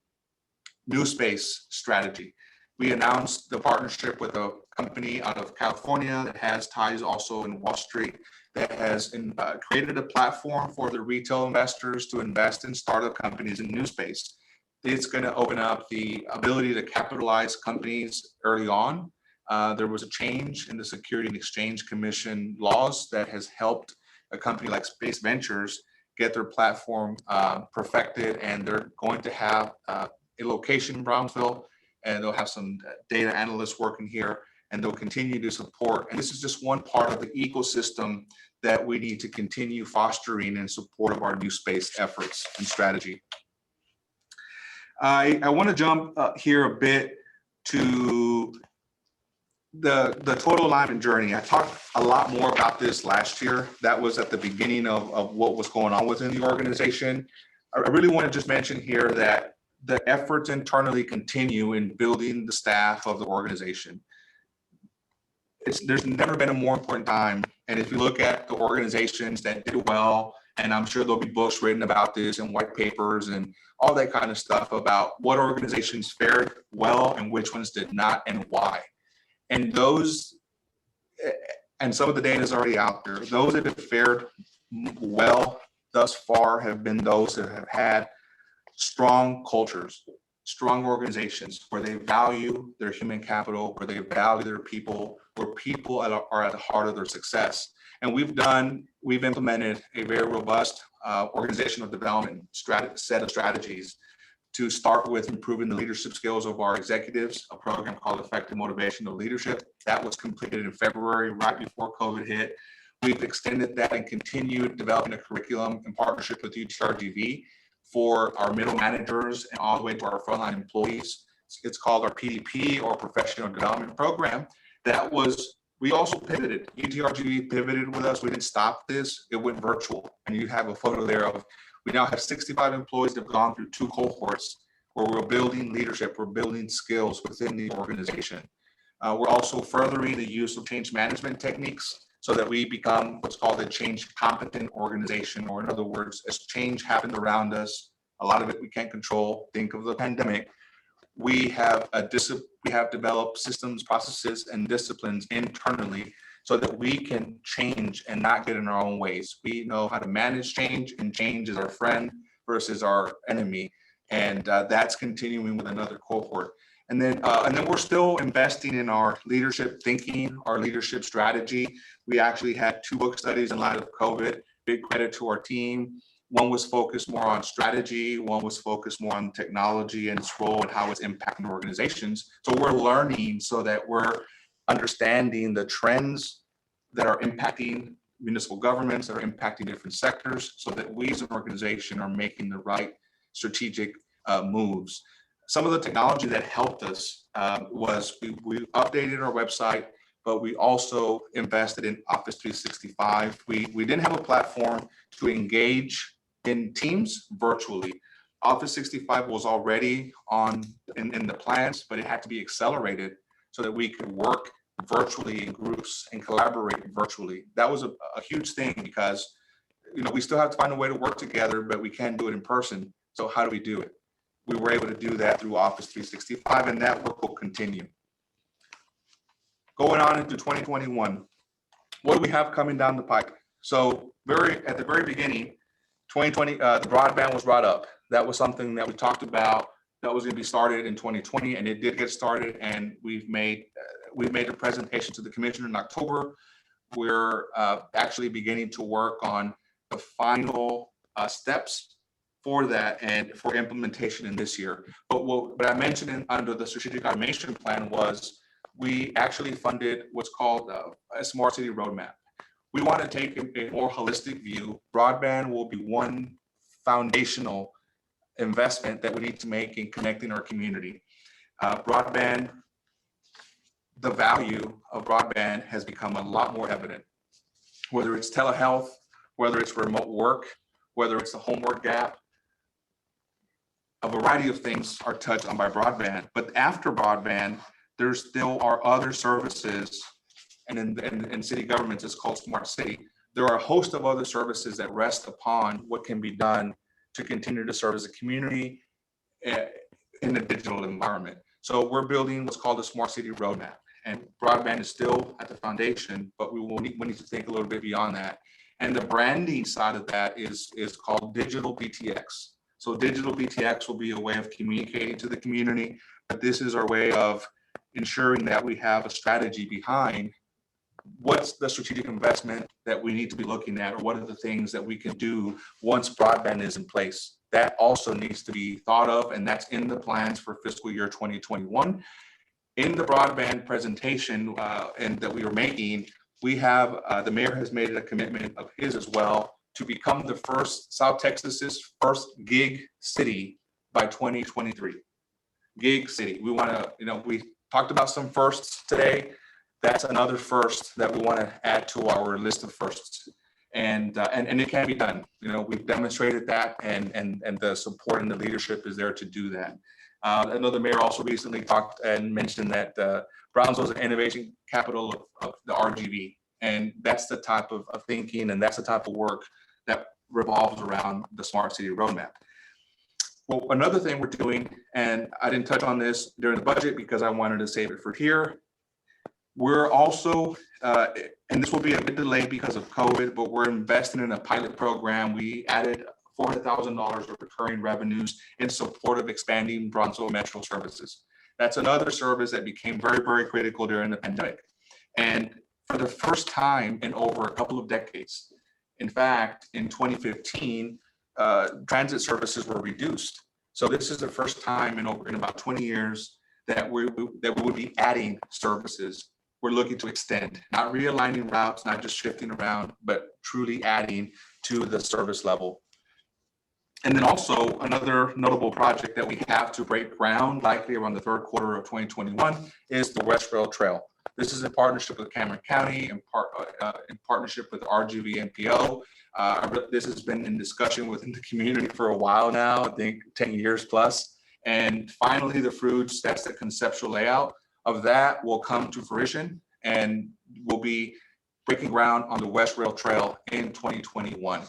A: new space strategy. We announced the partnership with a company out of California that has ties also in Wall Street, that has created a platform for the retail investors to invest in startup companies in new space. It's going to open up the ability to capitalize companies early on. There was a change in the Security and Exchange Commission laws that has helped a company like Space Ventures get their platform perfected, and they're going to have a location in Brownsville, and they'll have some data analysts working here, and they'll continue to support. And this is just one part of the ecosystem that we need to continue fostering in support of our new space efforts and strategy. I want to jump here a bit to the total alignment journey. I talked a lot more about this last year. That was at the beginning of what was going on within the organization. I really want to just mention here that the efforts internally continue in building the staff of the organization. There's never been a more important time. And if you look at the organizations that did well, and I'm sure there'll be books written about this and white papers and all that kind of stuff about what organizations fared well and which ones did not and why. And those, and some of the data is already out there, those that have fared well thus far have been those that have had strong cultures, strong organizations where they value their human capital, where they value their people, where people are at the heart of their success. And we've implemented a very robust organizational development set of strategies to start with improving the leadership skills of our executives, a program called Effective Motivational Leadership. That was completed in February, right before COVID hit. We've extended that and continued developing a curriculum in partnership with UTRGV for our middle managers and all the way to our frontline employees. It's called our PDP, or Professional Development Program. We also pivoted. UTRGV pivoted with us. We didn't stop this. It went virtual. And you have a photo there of, we now have 65 employees that have gone through 2 cohorts where we're building leadership, we're building skills within the organization. We're also furthering the use of change management techniques so that we become what's called a change competent organization, or in other words, as change happens around us, a lot of it we can't control. Think of the pandemic. We have developed systems, processes, and disciplines internally so that we can change and not get in our own ways. We know how to manage change, and change is our friend versus our enemy. And that's continuing with another cohort. And then we're still investing in our leadership thinking, our leadership strategy. We actually had 2 book studies in light of COVID. Big credit to our team. One was focused more on strategy. One was focused more on technology and its role and how it's impacting organizations. So we're learning so that we're understanding the trends that are impacting municipal governments, that are impacting different sectors, so that we as an organization are making the right strategic moves. Some of the technology that helped us was we updated our website. but we also invested in Office 365. We didn't have a platform to engage in teams virtually. Office 65 was already in the plans, but it had to be accelerated so that we could work virtually in groups and collaborate virtually. That was a huge thing because, we still have to find a way to work together, but we can't do it in person. So how do we do it? We were able to do that through Office 365, and that work will continue. Going on into 2021, what do we have coming down the pipe? So at the very beginning, 2020, the broadband was brought up. That was something that we talked about that was going to be started in 2020, and it did get started. And we've made a presentation to the commission in October. We're actually beginning to work on the final steps for that and for implementation in this year. But what I mentioned under the strategic automation plan was we actually funded what's called a smart city roadmap. We want to take a more holistic view. Broadband will be one foundational investment that we need to make in connecting our community. The value of broadband has become a lot more evident, whether it's telehealth, whether it's remote work, whether it's the homework gap. A variety of things are touched on by broadband, but after broadband, there still are other services, and in city governments, it's called Smart City. There are a host of other services that rest upon what can be done to continue to serve as a community in a digital environment. So we're building what's called a Smart City roadmap, and broadband is still at the foundation, but we need to think a little bit beyond that. And the branding side of that is called Digital BTX. So Digital BTX will be a way of communicating to the community, but this is our way of ensuring that we have a strategy behind what's the strategic investment that we need to be looking at, or what are the things that we can do once broadband is in place. That also needs to be thought of, and that's in the plans for fiscal year 2021. In the broadband presentation and that we are making, we have, the mayor has made it a commitment of his as well to become the first, South Texas's first gig city by 2023. Gig city. We want to, we talked about some firsts today. That's another first that we want to add to our list of firsts. And it can be done. We've demonstrated that, and the support and the leadership is there to do that. I know the mayor also recently talked and mentioned that Brownsville is an innovation capital of the RGV. And that's the type of thinking, and that's the type of work that revolves around the Smart City Roadmap. Well, another thing we're doing, and I didn't touch on this during the budget because I wanted to save it for here. We're also, and this will be a bit delayed because of COVID, but we're investing in a pilot program. We added $400,000 of recurring revenues in support of expanding Brownsville Metro services. That's another service that became very, very critical during the pandemic. And for the first time in over a couple of decades, in fact, in 2015, transit services were reduced. So this is the first time in about 20 years that we would be adding services. We're looking to extend, not realigning routes, not just shifting around, but truly adding to the service level. And then also another notable project that we have to break ground, likely around the third quarter of 2021, is the West Rail Trail. This is in partnership with Cameron County, in partnership with RGV NPO. This has been in discussion within the community for a while now, I think 10 years plus. And finally, the fruits, that's the conceptual layout of that, will come to fruition, and we'll be breaking ground on the West Rail Trail in 2021.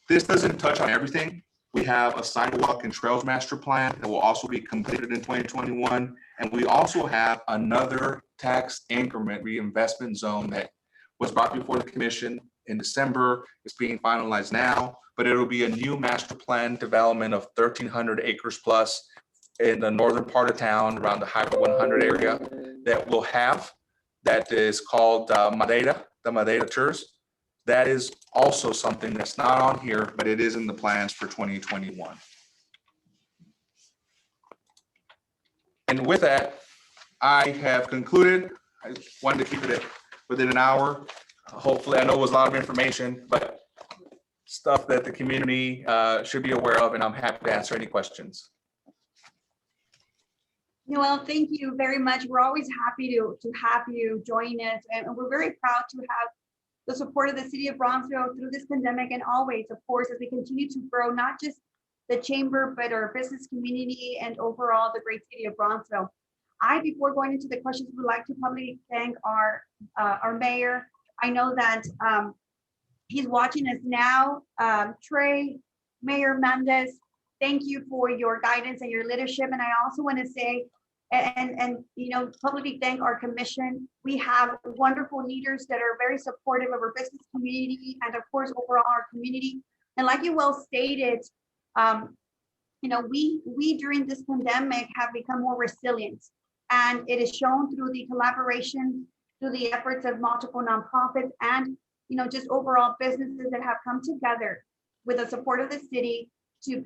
A: This doesn't touch on everything. We have a sidewalk and trails master plan that will also be completed in 2021. And we also have another tax increment reinvestment zone that was brought before the commission in December. It's being finalized now, but it'll be a new master plan development of 1,300 acres plus in the northern part of town around the Highway 100 area that we'll have. That is called Madeira, the Madeira Tours. That is also something that's not on here, but it is in the plans for 2021. And with that, I have concluded. I wanted to keep it within an hour. Hopefully, I know it was a lot of information, but stuff that the community should be aware of, and I'm happy to answer any questions.
B: Noel, thank you very much. We're always happy to have you join us, and we're very proud to have the support of the City of Brownsville through this pandemic, and always, of course, as we continue to grow, not just the chamber, but our business community and overall the great City of Brownsville. Before going into the questions, would like to publicly thank our mayor. I know that he's watching us now. Trey, Mayor Mendez, thank you for your guidance and your leadership. And I also want to say, and publicly thank our commission. We have wonderful leaders that are very supportive of our business community and of course overall our community. And like you well stated, we during this pandemic have become more resilient, and it is shown through the collaboration, through the efforts of multiple nonprofits and just overall businesses that have come together with the support of the city to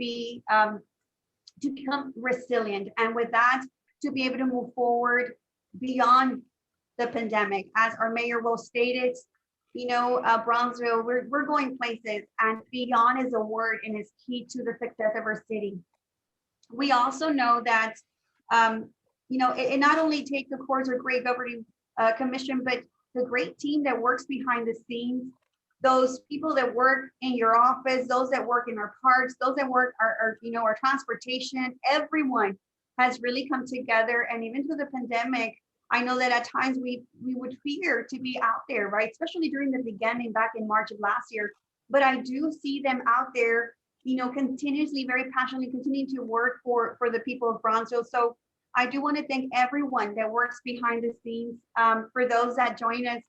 B: become resilient, and with that to be able to move forward beyond the pandemic. As our mayor well stated, Brownsville, we're going places, and beyond is a word and is key to the success of our city. We also know that it not only takes, of course, our great governing commission, but the great team that works behind the scenes, those people that work in your office, those that work in our parks, those that work our transportation, everyone has really come together. And even through the pandemic, I know that at times we would fear to be out there, right? Especially during the beginning back in March of last year. But I do see them out there, continuously, very passionately continuing to work for the people of Brownsville. So I do want to thank everyone that works behind the scenes. For those that join us,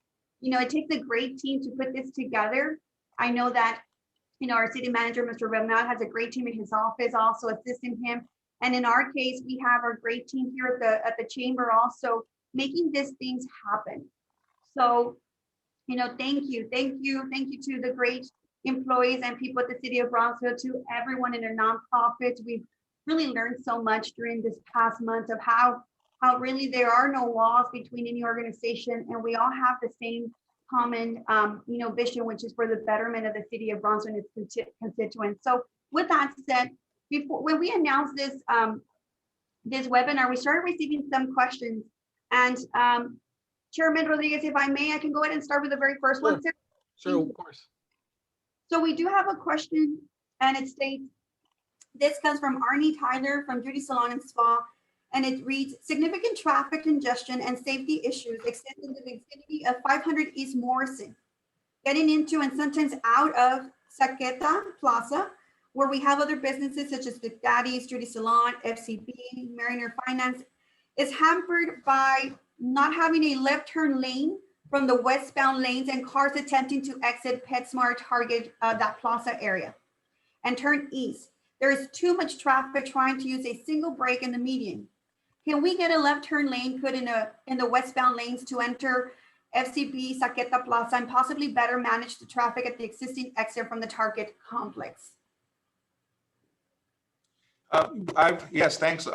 B: it takes a great team to put this together. I know that, our city manager, Mr. Bernal, has a great team in his office also assisting him. And in our case, we have our great team here at the chamber also making these things happen. So, thank you to the great employees and people at the City of Brownsville, to everyone in their nonprofits. We've really learned so much during this past month of how really there are no walls between any organization, and we all have the same common vision, which is for the betterment of the City of Brownsville and its constituents. So with that said, when we announced this webinar, we started receiving some questions, and Chairman Rodriguez, if I may, I can go ahead and start with the very first one.
C: Sure, of course.
B: So we do have a question, and it states, this comes from Arnie Tyler from Beauty Salon and Spa, and it reads, significant traffic congestion and safety issues extend in the vicinity of 500 East Morrison, getting into and sometimes out of Saketa Plaza, where we have other businesses such as the Gladys, Beauty Salon, FCB, Mariner Finance, is hampered by not having a left turn lane from the westbound lanes and cars attempting to exit PetSmart, Target, that plaza area, and turn east. There is too much traffic trying to use a single brake in the median. Can we get a left turn lane put in the westbound lanes to enter FCB, Saketa Plaza, and possibly better manage the traffic at the existing exit from the Target complex?
A: Yes, thanks,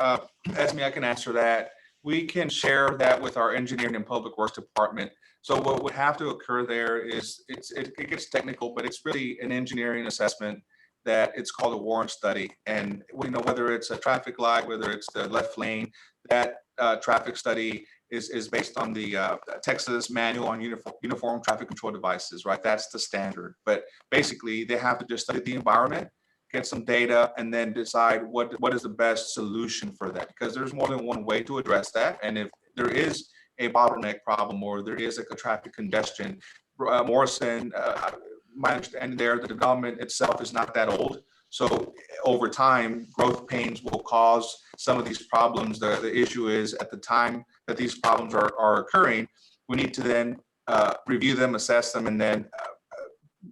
A: Esme, I can answer that. We can share that with our engineering and public works department. So what would have to occur there is it gets technical, but it's really an engineering assessment that it's called a warrant study. And we know whether it's a traffic light, whether it's the left lane, that traffic study is based on the Texas Manual on Uniform Traffic Control Devices, right? That's the standard. But basically, they have to just study the environment, get some data, and then decide what is the best solution for that. Because there's more than one way to address that. And if there is a bottleneck problem or there is like a traffic congestion, Morrison, my understanding there, the development itself is not that old. So over time, growth pains will cause some of these problems. The issue is at the time that these problems are occurring, we need to then review them, assess them, and then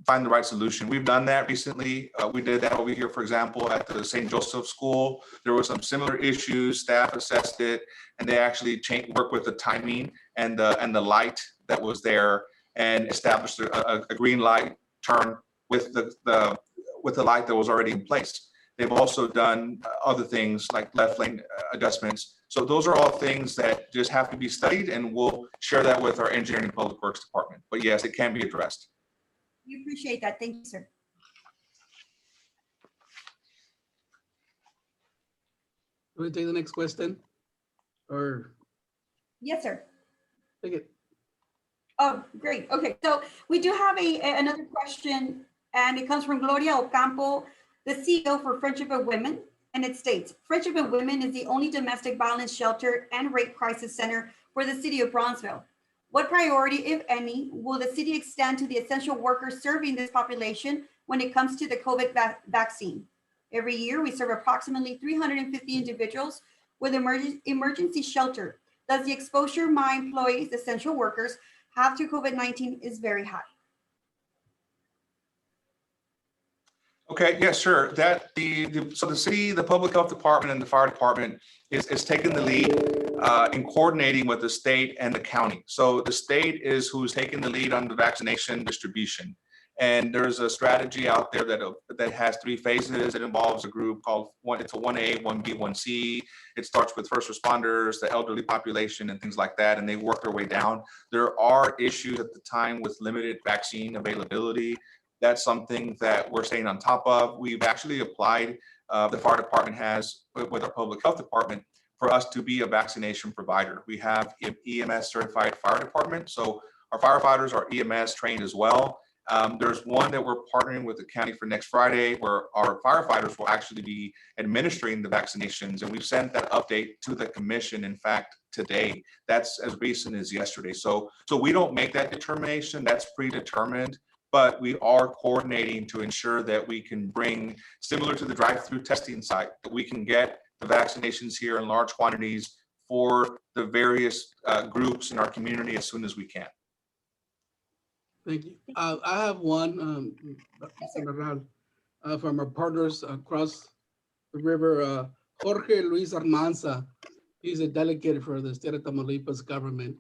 A: find the right solution. We've done that recently. We did that over here, for example, at the St. Joseph School. There were some similar issues. Staff assessed it, and they actually worked with the timing and the light that was there, and established a green light turn with the light that was already in place. They've also done other things like left lane adjustments. So those are all things that just have to be studied, and we'll share that with our engineering and public works department. But yes, it can be addressed.
B: We appreciate that. Thank you, sir.
C: We'll take the next question. or
B: Yes, sir.
C: take it?
B: Oh, great. Okay, so we do have another question, and it comes from Gloria Ocampo, the CEO for Friendship of Women, and it states, Friendship of Women is the only domestic violence shelter and rape crisis center for the city of Brownsville. What priority, if any, will the city extend to the essential workers serving this population when it comes to the COVID vaccine? Every year, we serve approximately 350 individuals with emergency shelter. Thus, the exposure my employees, essential workers, have to COVID-19 is very high.
A: Okay, yeah, sure. That so the city, the public health department and the fire department is taking the lead in coordinating with the state and the county. So the state is who's taking the lead on the vaccination distribution. And there's a strategy out there that has 3 phases. It involves a group called it's a 1A, 1B, 1C. It starts with first responders, the elderly population, and things like that, and they work their way down. There are issues at the time with limited vaccine availability. That's something that we're staying on top of. We've actually applied, the fire department has with our public health department, for us to be a vaccination provider. We have an EMS certified fire department, so our firefighters are EMS trained as well. There's one that we're partnering with the county for next Friday, where our firefighters will actually be administering the vaccinations, and we've sent that update to the commission, in fact, today. That's as recent as yesterday. So we don't make that determination, that's predetermined, but we are coordinating to ensure that we can bring, similar to the drive-through testing site, that we can get the vaccinations here in large quantities for the various groups in our community as soon as we can.
C: Thank you. I have one from our partners across the river, Jorge Luis Armanza. He's a delegate for the state of Tamaulipas government,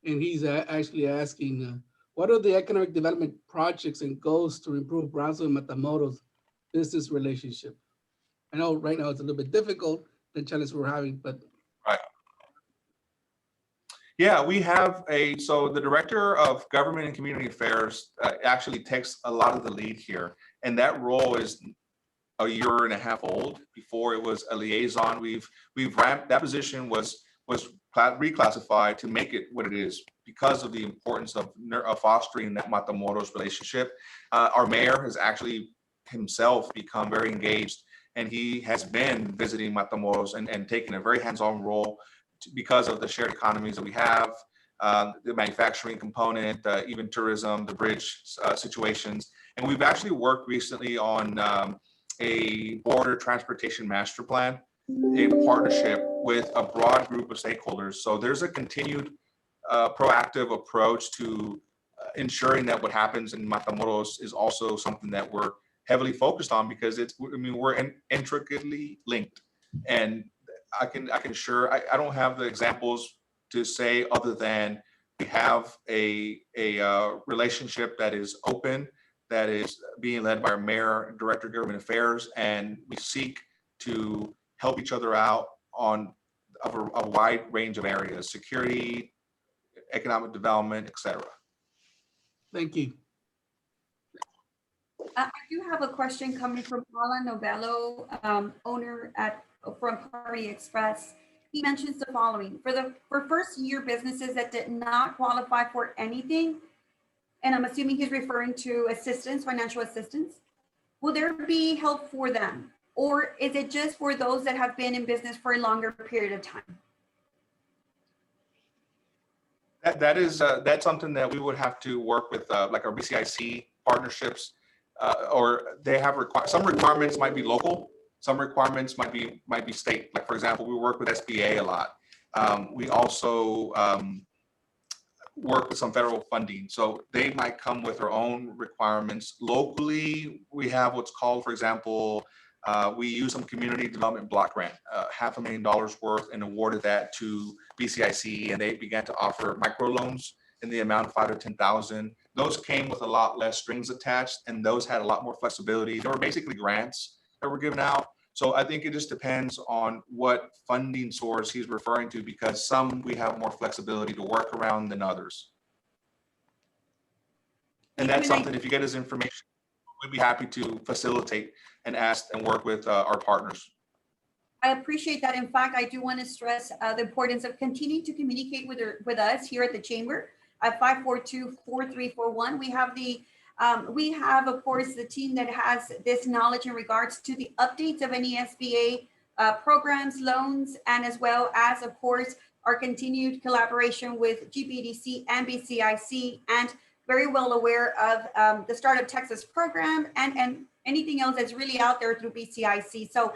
C: and he's actually asking, what are the economic development projects and goals to improve Brownsville and Matamoros business relationship? I know right now it's a little bit difficult, the challenge we're having, but.
A: Right. Yeah, we have so the Director of Government and Community Affairs actually takes a lot of the lead here. And that role is a 1.5 years old. Before it was a liaison. We've ramped, that position was reclassified to make it what it is because of the importance of fostering that Matamoros relationship. Our mayor has actually himself become very engaged, and he has been visiting Matamoros and taking a very hands-on role because of the shared economies that we have, the manufacturing component, even tourism, the bridge situations. And we've actually worked recently on a border transportation master plan in partnership with a broad group of stakeholders. So there's a continued proactive approach to ensuring that what happens in Matamoros is also something that we're heavily focused on, because we're intricately linked. And I can share, I don't have the examples to say other than we have a relationship that is open, that is being led by our mayor and director of government affairs, and we seek to help each other out on a wide range of areas: security, economic development, etc.
C: Thank you.
B: I do have a question coming from Alan Novello, owner from Cardi Express. He mentions the following: for first year businesses that did not qualify for anything, and I'm assuming he's referring to assistance, financial assistance, will there be help for them? Or is it just for those that have been in business for a longer period of time?
A: That's something that we would have to work with, like our BCIC partnerships, or they have some requirements might be local, some requirements might be state. Like, for example, we work with SBA a lot. We also work with some federal funding, so they might come with their own requirements. Locally, we have what's called, for example, we use some community development block grant, $500,000 worth, and awarded that to BCIC, and they began to offer microloans in the amount of $5,000 to $10,000. Those came with a lot less strings attached, and those had a lot more flexibility. They were basically grants that were given out. So I think it just depends on what funding source he's referring to, because some we have more flexibility to work around than others. And that's something, if you get his information, we'd be happy to facilitate and ask and work with our partners.
B: I appreciate that. In fact, I do want to stress the importance of continuing to communicate with us here at the Chamber at 542-4341. We have, of course, the team that has this knowledge in regards to the updates of any SBA programs, loans, and as well as, of course, our continued collaboration with GBDC and BCIC, and very well aware of the Startup Texas program and anything else that's really out there through BCIC. So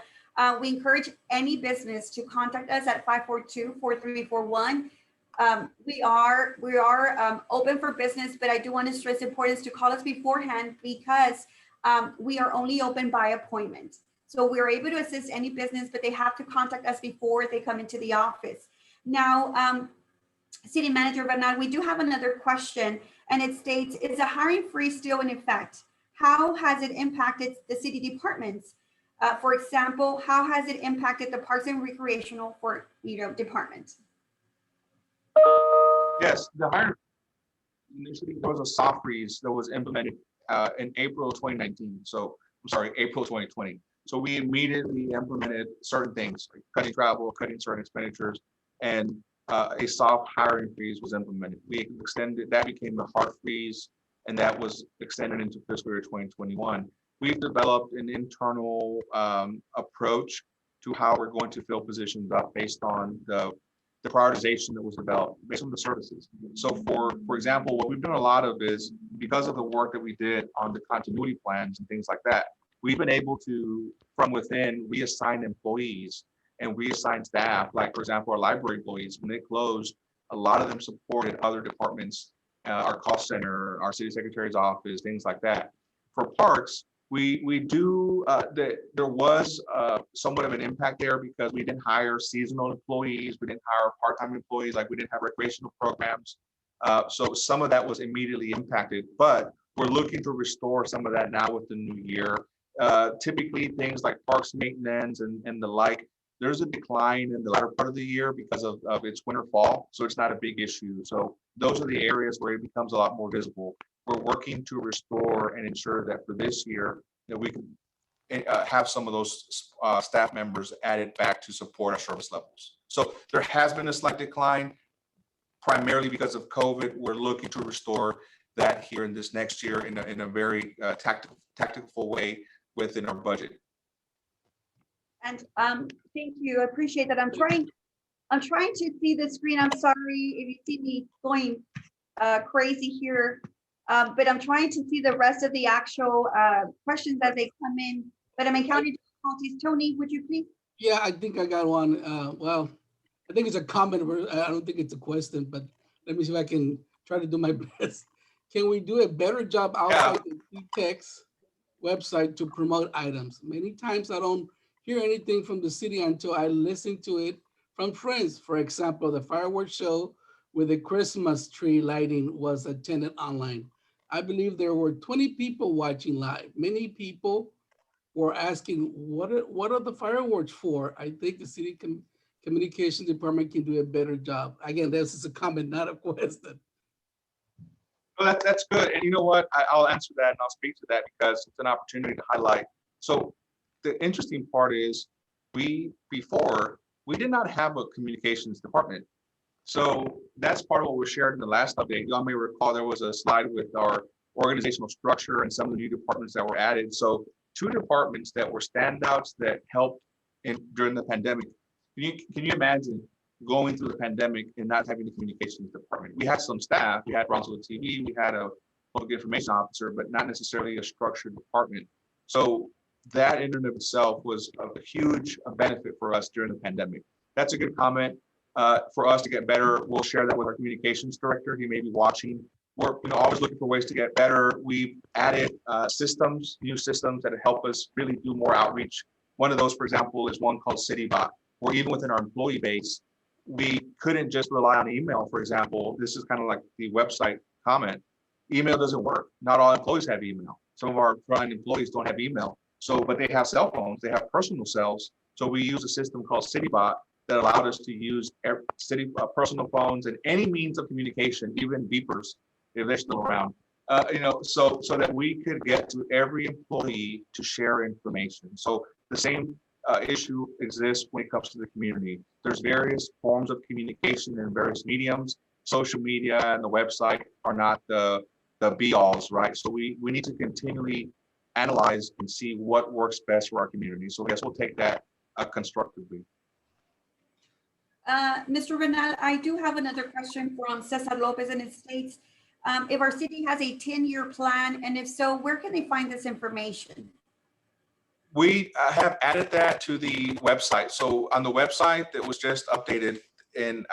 B: we encourage any business to contact us at 542-4341. We are open for business, but I do want to stress the importance to call us beforehand because we are only open by appointment. So we're able to assist any business, but they have to contact us before they come into the office. Now, City Manager Bernal, we do have another question, and it states, is the hiring freeze still in effect? How has it impacted the city departments? For example, how has it impacted the Parks and Recreational department?
A: Yes, the hiring, initially there was a soft freeze that was implemented in April 2019. So I'm sorry, April 2020. So we immediately implemented certain things, like cutting travel, cutting certain expenditures, and a soft hiring freeze was implemented. We extended, that became the hard freeze, and that was extended into fiscal year 2021. We've developed an internal approach to how we're going to fill positions up based on the prioritization that was developed based on the services. So for example, what we've done a lot of is, because of the work that we did on the continuity plans and things like that, we've been able to, from within, reassign employees and reassign staff. Like, for example, our library employees, when they closed, a lot of them supported other departments, our cost center, our city secretary's office, things like that. For parks, we do, there was somewhat of an impact there because we didn't hire seasonal employees, we didn't hire part-time employees, like we didn't have recreational programs. So some of that was immediately impacted, but we're looking to restore some of that now with the new year. Typically things like parks maintenance and the like, there's a decline in the latter part of the year because of its winter fall. So it's not a big issue. So those are the areas where it becomes a lot more visible. We're working to restore and ensure that for this year that we can have some of those staff members added back to support our service levels. So there has been a slight decline, primarily because of COVID. We're looking to restore that here in this next year in a very tactical way within our budget.
B: And thank you, I appreciate that. I'm trying to see the screen. I'm sorry if you see me going crazy here, but I'm trying to see the rest of the actual questions as they come in, but I'm encountering difficulties. Tony, would you please?
C: Yeah, I think I got one. Well, I think it's a comment. I don't think it's a question, but let me see if I can try to do my best. Can we do a better job outside the e-text website to promote items? Many times I don't hear anything from the city until I listen to it from friends. For example, the fireworks show with the Christmas tree lighting was attended online. I believe there were 20 people watching live. Many people were asking, what are the fireworks for? I think the city communications department can do a better job. Again, this is a comment, not a question.
A: Well, that's good. And you know what? I'll answer that and I'll speak to that because it's an opportunity to highlight. So the interesting part is before we did not have a communications department. So that's part of what was shared in the last update. Y'all may recall there was a slide with our organizational structure and some of the new departments that were added. So 2 departments that were standouts that helped during the pandemic. Can you imagine going through the pandemic and not having the communications department? We had some staff, we had Brownsville TV, we had a public information officer, but not necessarily a structured department. So that in and of itself was a huge benefit for us during the pandemic. That's a good comment. For us to get better, we'll share that with our communications director. He may be watching. We're always looking for ways to get better. We've added new systems that help us really do more outreach. One of those, for example, is one called CityBot, where even within our employee base, we couldn't just rely on email. For example, this is kind of like the website comment. Email doesn't work. Not all employees have email. Some of our frontline employees don't have email. So, but they have cell phones, they have personal cells. So we use a system called CityBot that allowed us to use city personal phones and any means of communication, even beepers, if they're still around, so that we could get to every employee to share information. So the same issue exists when it comes to the community. There's various forms of communication in various mediums. Social media and the website are not the be-alls, right? So we need to continually analyze and see what works best for our community. So I guess we'll take that constructively.
B: Mr. Bernal, I do have another question from Cesar Lopez, and it states, if our city has a 10-year plan, and if so, where can they find this information?
A: We have added that to the website. So on the website that was just updated, and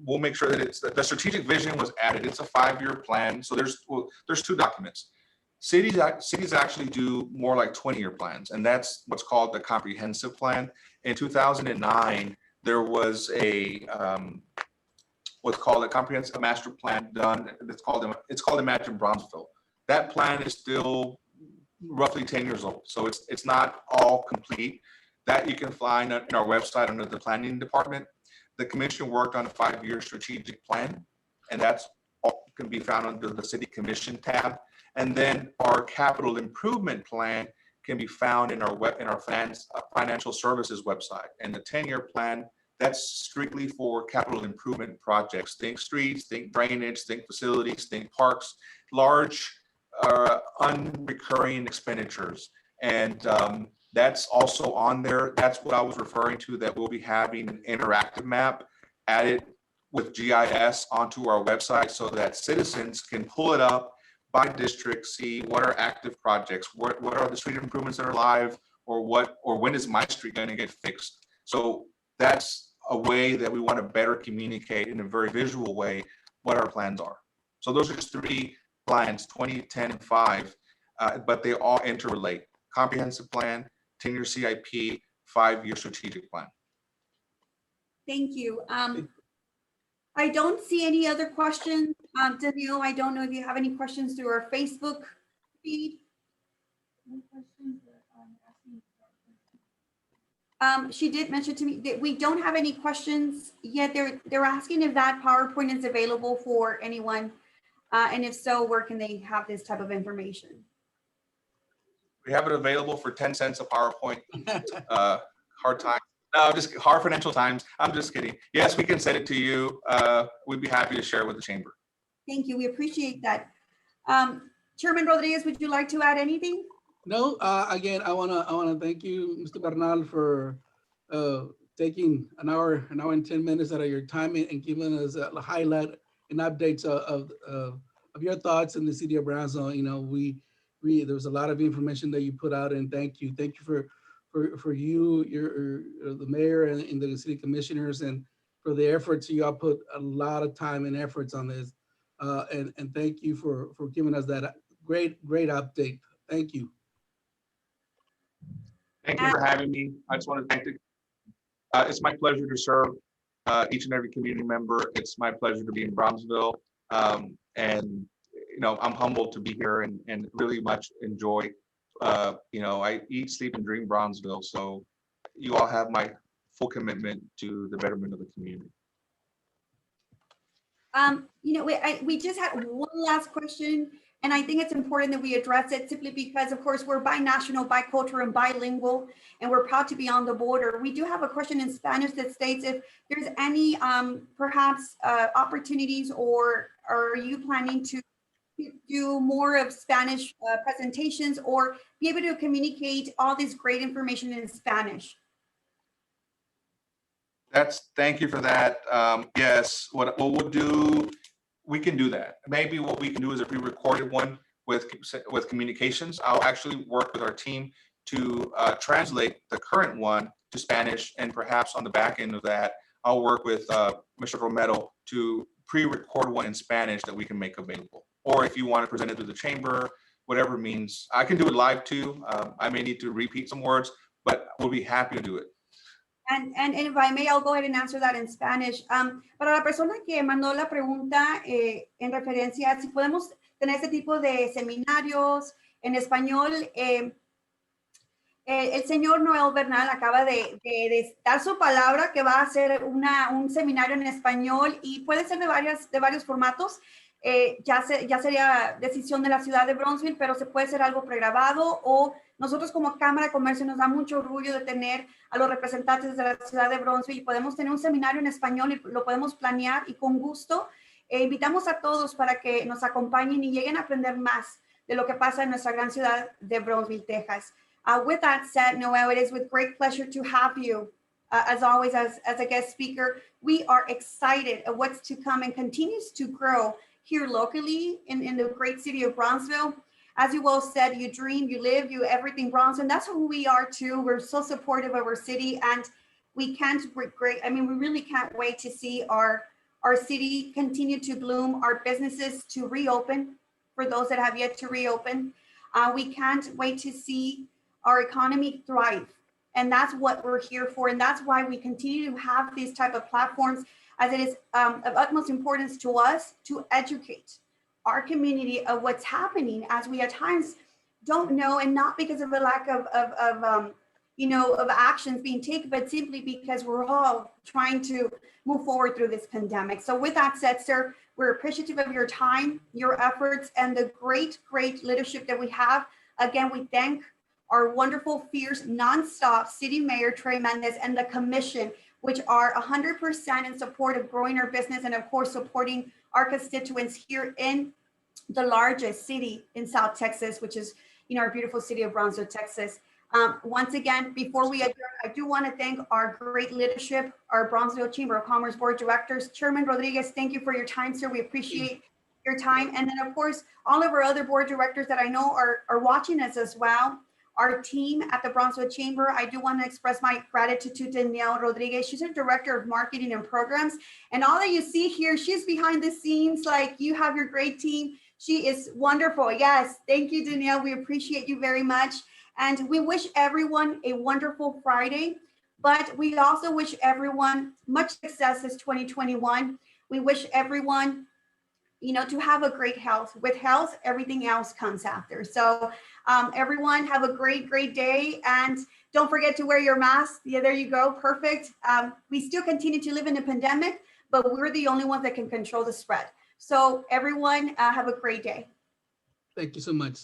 A: we'll make sure that it's the strategic vision was added. It's a 5-year plan. So there's 2 documents. Cities actually do more like 20-year plans, and that's what's called the comprehensive plan. In 2009, there was what's called a comprehensive master plan done. It's called Imagine Brownsville. That plan is still roughly 10 years old, so it's not all complete. That you can find on our website under the planning department. The commission worked on a 5-year strategic plan, and that's all can be found under the city commission tab. And then our capital improvement plan can be found in our financial services website. And the 10-year plan, that's strictly for capital improvement projects. Think streets, think drainage, think facilities, think parks, large unrecurring expenditures. And that's also on there. That's what I was referring to, that we'll be having an interactive map added with GIS onto our website so that citizens can pull it up by district, see what are active projects, what are the street improvements that are live, or when is my street going to get fixed. So that's a way that we want to better communicate in a very visual way what our plans are. So those are just 3 plans, 20, 10, and 5, but they all interrelate. Comprehensive plan, 10-year CIP, 5-year strategic plan.
B: Thank you. I don't see any other questions. Danielle, I don't know if you have any questions through our Facebook feed. She did mention to me that we don't have any questions yet. They're asking if that PowerPoint is available for anyone, and if so, where can they have this type of information?
A: We have it available for 10 cents a PowerPoint. Hard time. No, just hard financial times. I'm just kidding. Yes, we can send it to you. We'd be happy to share it with the chamber.
B: Thank you. We appreciate that. Chairman Rodriguez, would you like to add anything?
C: No, again, I wanna thank you, Mr. Bernal, for taking an hour and 10 minutes out of your time and giving us a highlight and updates of your thoughts in the city of Brownsville. You know, there was a lot of information that you put out, and thank you for you, the mayor and the city commissioners, and for the efforts. You all put a lot of time and efforts on this, and thank you for giving us that great update. Thank you.
A: Thank you for having me. I just want to thank it's my pleasure to serve each and every community member. It's my pleasure to be in Brownsville. And, you know, I'm humbled to be here and really much enjoy, you know, I eat, sleep, and dream Brownsville. So you all have my full commitment to the betterment of the community.
B: You know, we just had one last question, and I think it's important that we address it simply because, of course, we're binational, bicultural, and bilingual, and we're proud to be on the border. We do have a question in Spanish that states if there's any perhaps opportunities, or are you planning to do more of Spanish presentations or be able to communicate all this great information in Spanish?
A: Thank you for that. Yes, what we'll do, we can do that. Maybe what we can do is a pre-recorded one with communications. I'll actually work with our team to translate the current one to Spanish, and perhaps on the back end of that, I'll work with Mr. Romero to pre-record one in Spanish that we can make available. Or if you want to present it to the chamber, whatever means, I can do it live too. I may need to repeat some words, but we'll be happy to do it.
B: And if I may, I'll go ahead and answer that in Spanish. Para la persona que mandó la pregunta en referencia a si podemos tener este tipo de seminarios en español, el señor Noel Bernal acaba de dar su palabra que va a hacer un seminario en español, y puede ser de varios formatos. ya sería decisión de la ciudad de Brownsville, pero se puede ser algo pregrabado o nosotros como Cámara de Comercio nos da mucho orgullo de tener a los representantes de la ciudad de Brownsville y podemos tener un seminario en español y lo podemos planear y con gusto invitamos a todos para que nos acompañen y lleguen a aprender más de lo que pasa en nuestra gran ciudad de Brownsville, Texas. With that said, Noel, it is with great pleasure to have you as always as a guest speaker. We are excited of what's to come and continues to grow here locally in the great city of Brownsville. As you all said, you dream, you live, you everything Brownsville, and that's who we are too. We're so supportive of our city, and we really can't wait to see our city continue to bloom, our businesses to reopen for those that have yet to reopen. We can't wait to see our economy thrive. And that's what we're here for. And that's why we continue to have these type of platforms, as it is of utmost importance to us to educate our community of what's happening, as we at times don't know, and not because of a lack of actions being taken, but simply because we're all trying to move forward through this pandemic. So with that said, sir, we're appreciative of your time, your efforts, and the great leadership that we have. Again, we thank our wonderful, fierce, nonstop City Mayor Trey Mendez and the Commission, which are 100% in support of growing our business and of course supporting our constituents here in the largest city in South Texas, which is our beautiful city of Brownsville, Texas. Once again, before we adjourn, I do want to thank our great leadership, our Brownsville Chamber of Commerce Board of Directors. Chairman Rodriguez, thank you for your time, sir. We appreciate your time. And then of course, all of our other board directors that I know are watching us as well. Our team at the Brownsville Chamber, I do want to express my gratitude to Danielle Rodriguez. She's a director of marketing and programs. And all that you see here, she's behind the scenes, like you have your great team. She is wonderful. Yes, thank you, Danielle. We appreciate you very much. And we wish everyone a wonderful Friday, but we also wish everyone much success this 2021. We wish everyone to have a great health. With health, everything else comes after. So everyone have a great day. And don't forget to wear your mask. Yeah, there you go. Perfect. We still continue to live in a pandemic, but we're the only ones that can control the spread. So everyone have a great day.
C: Thank you so much.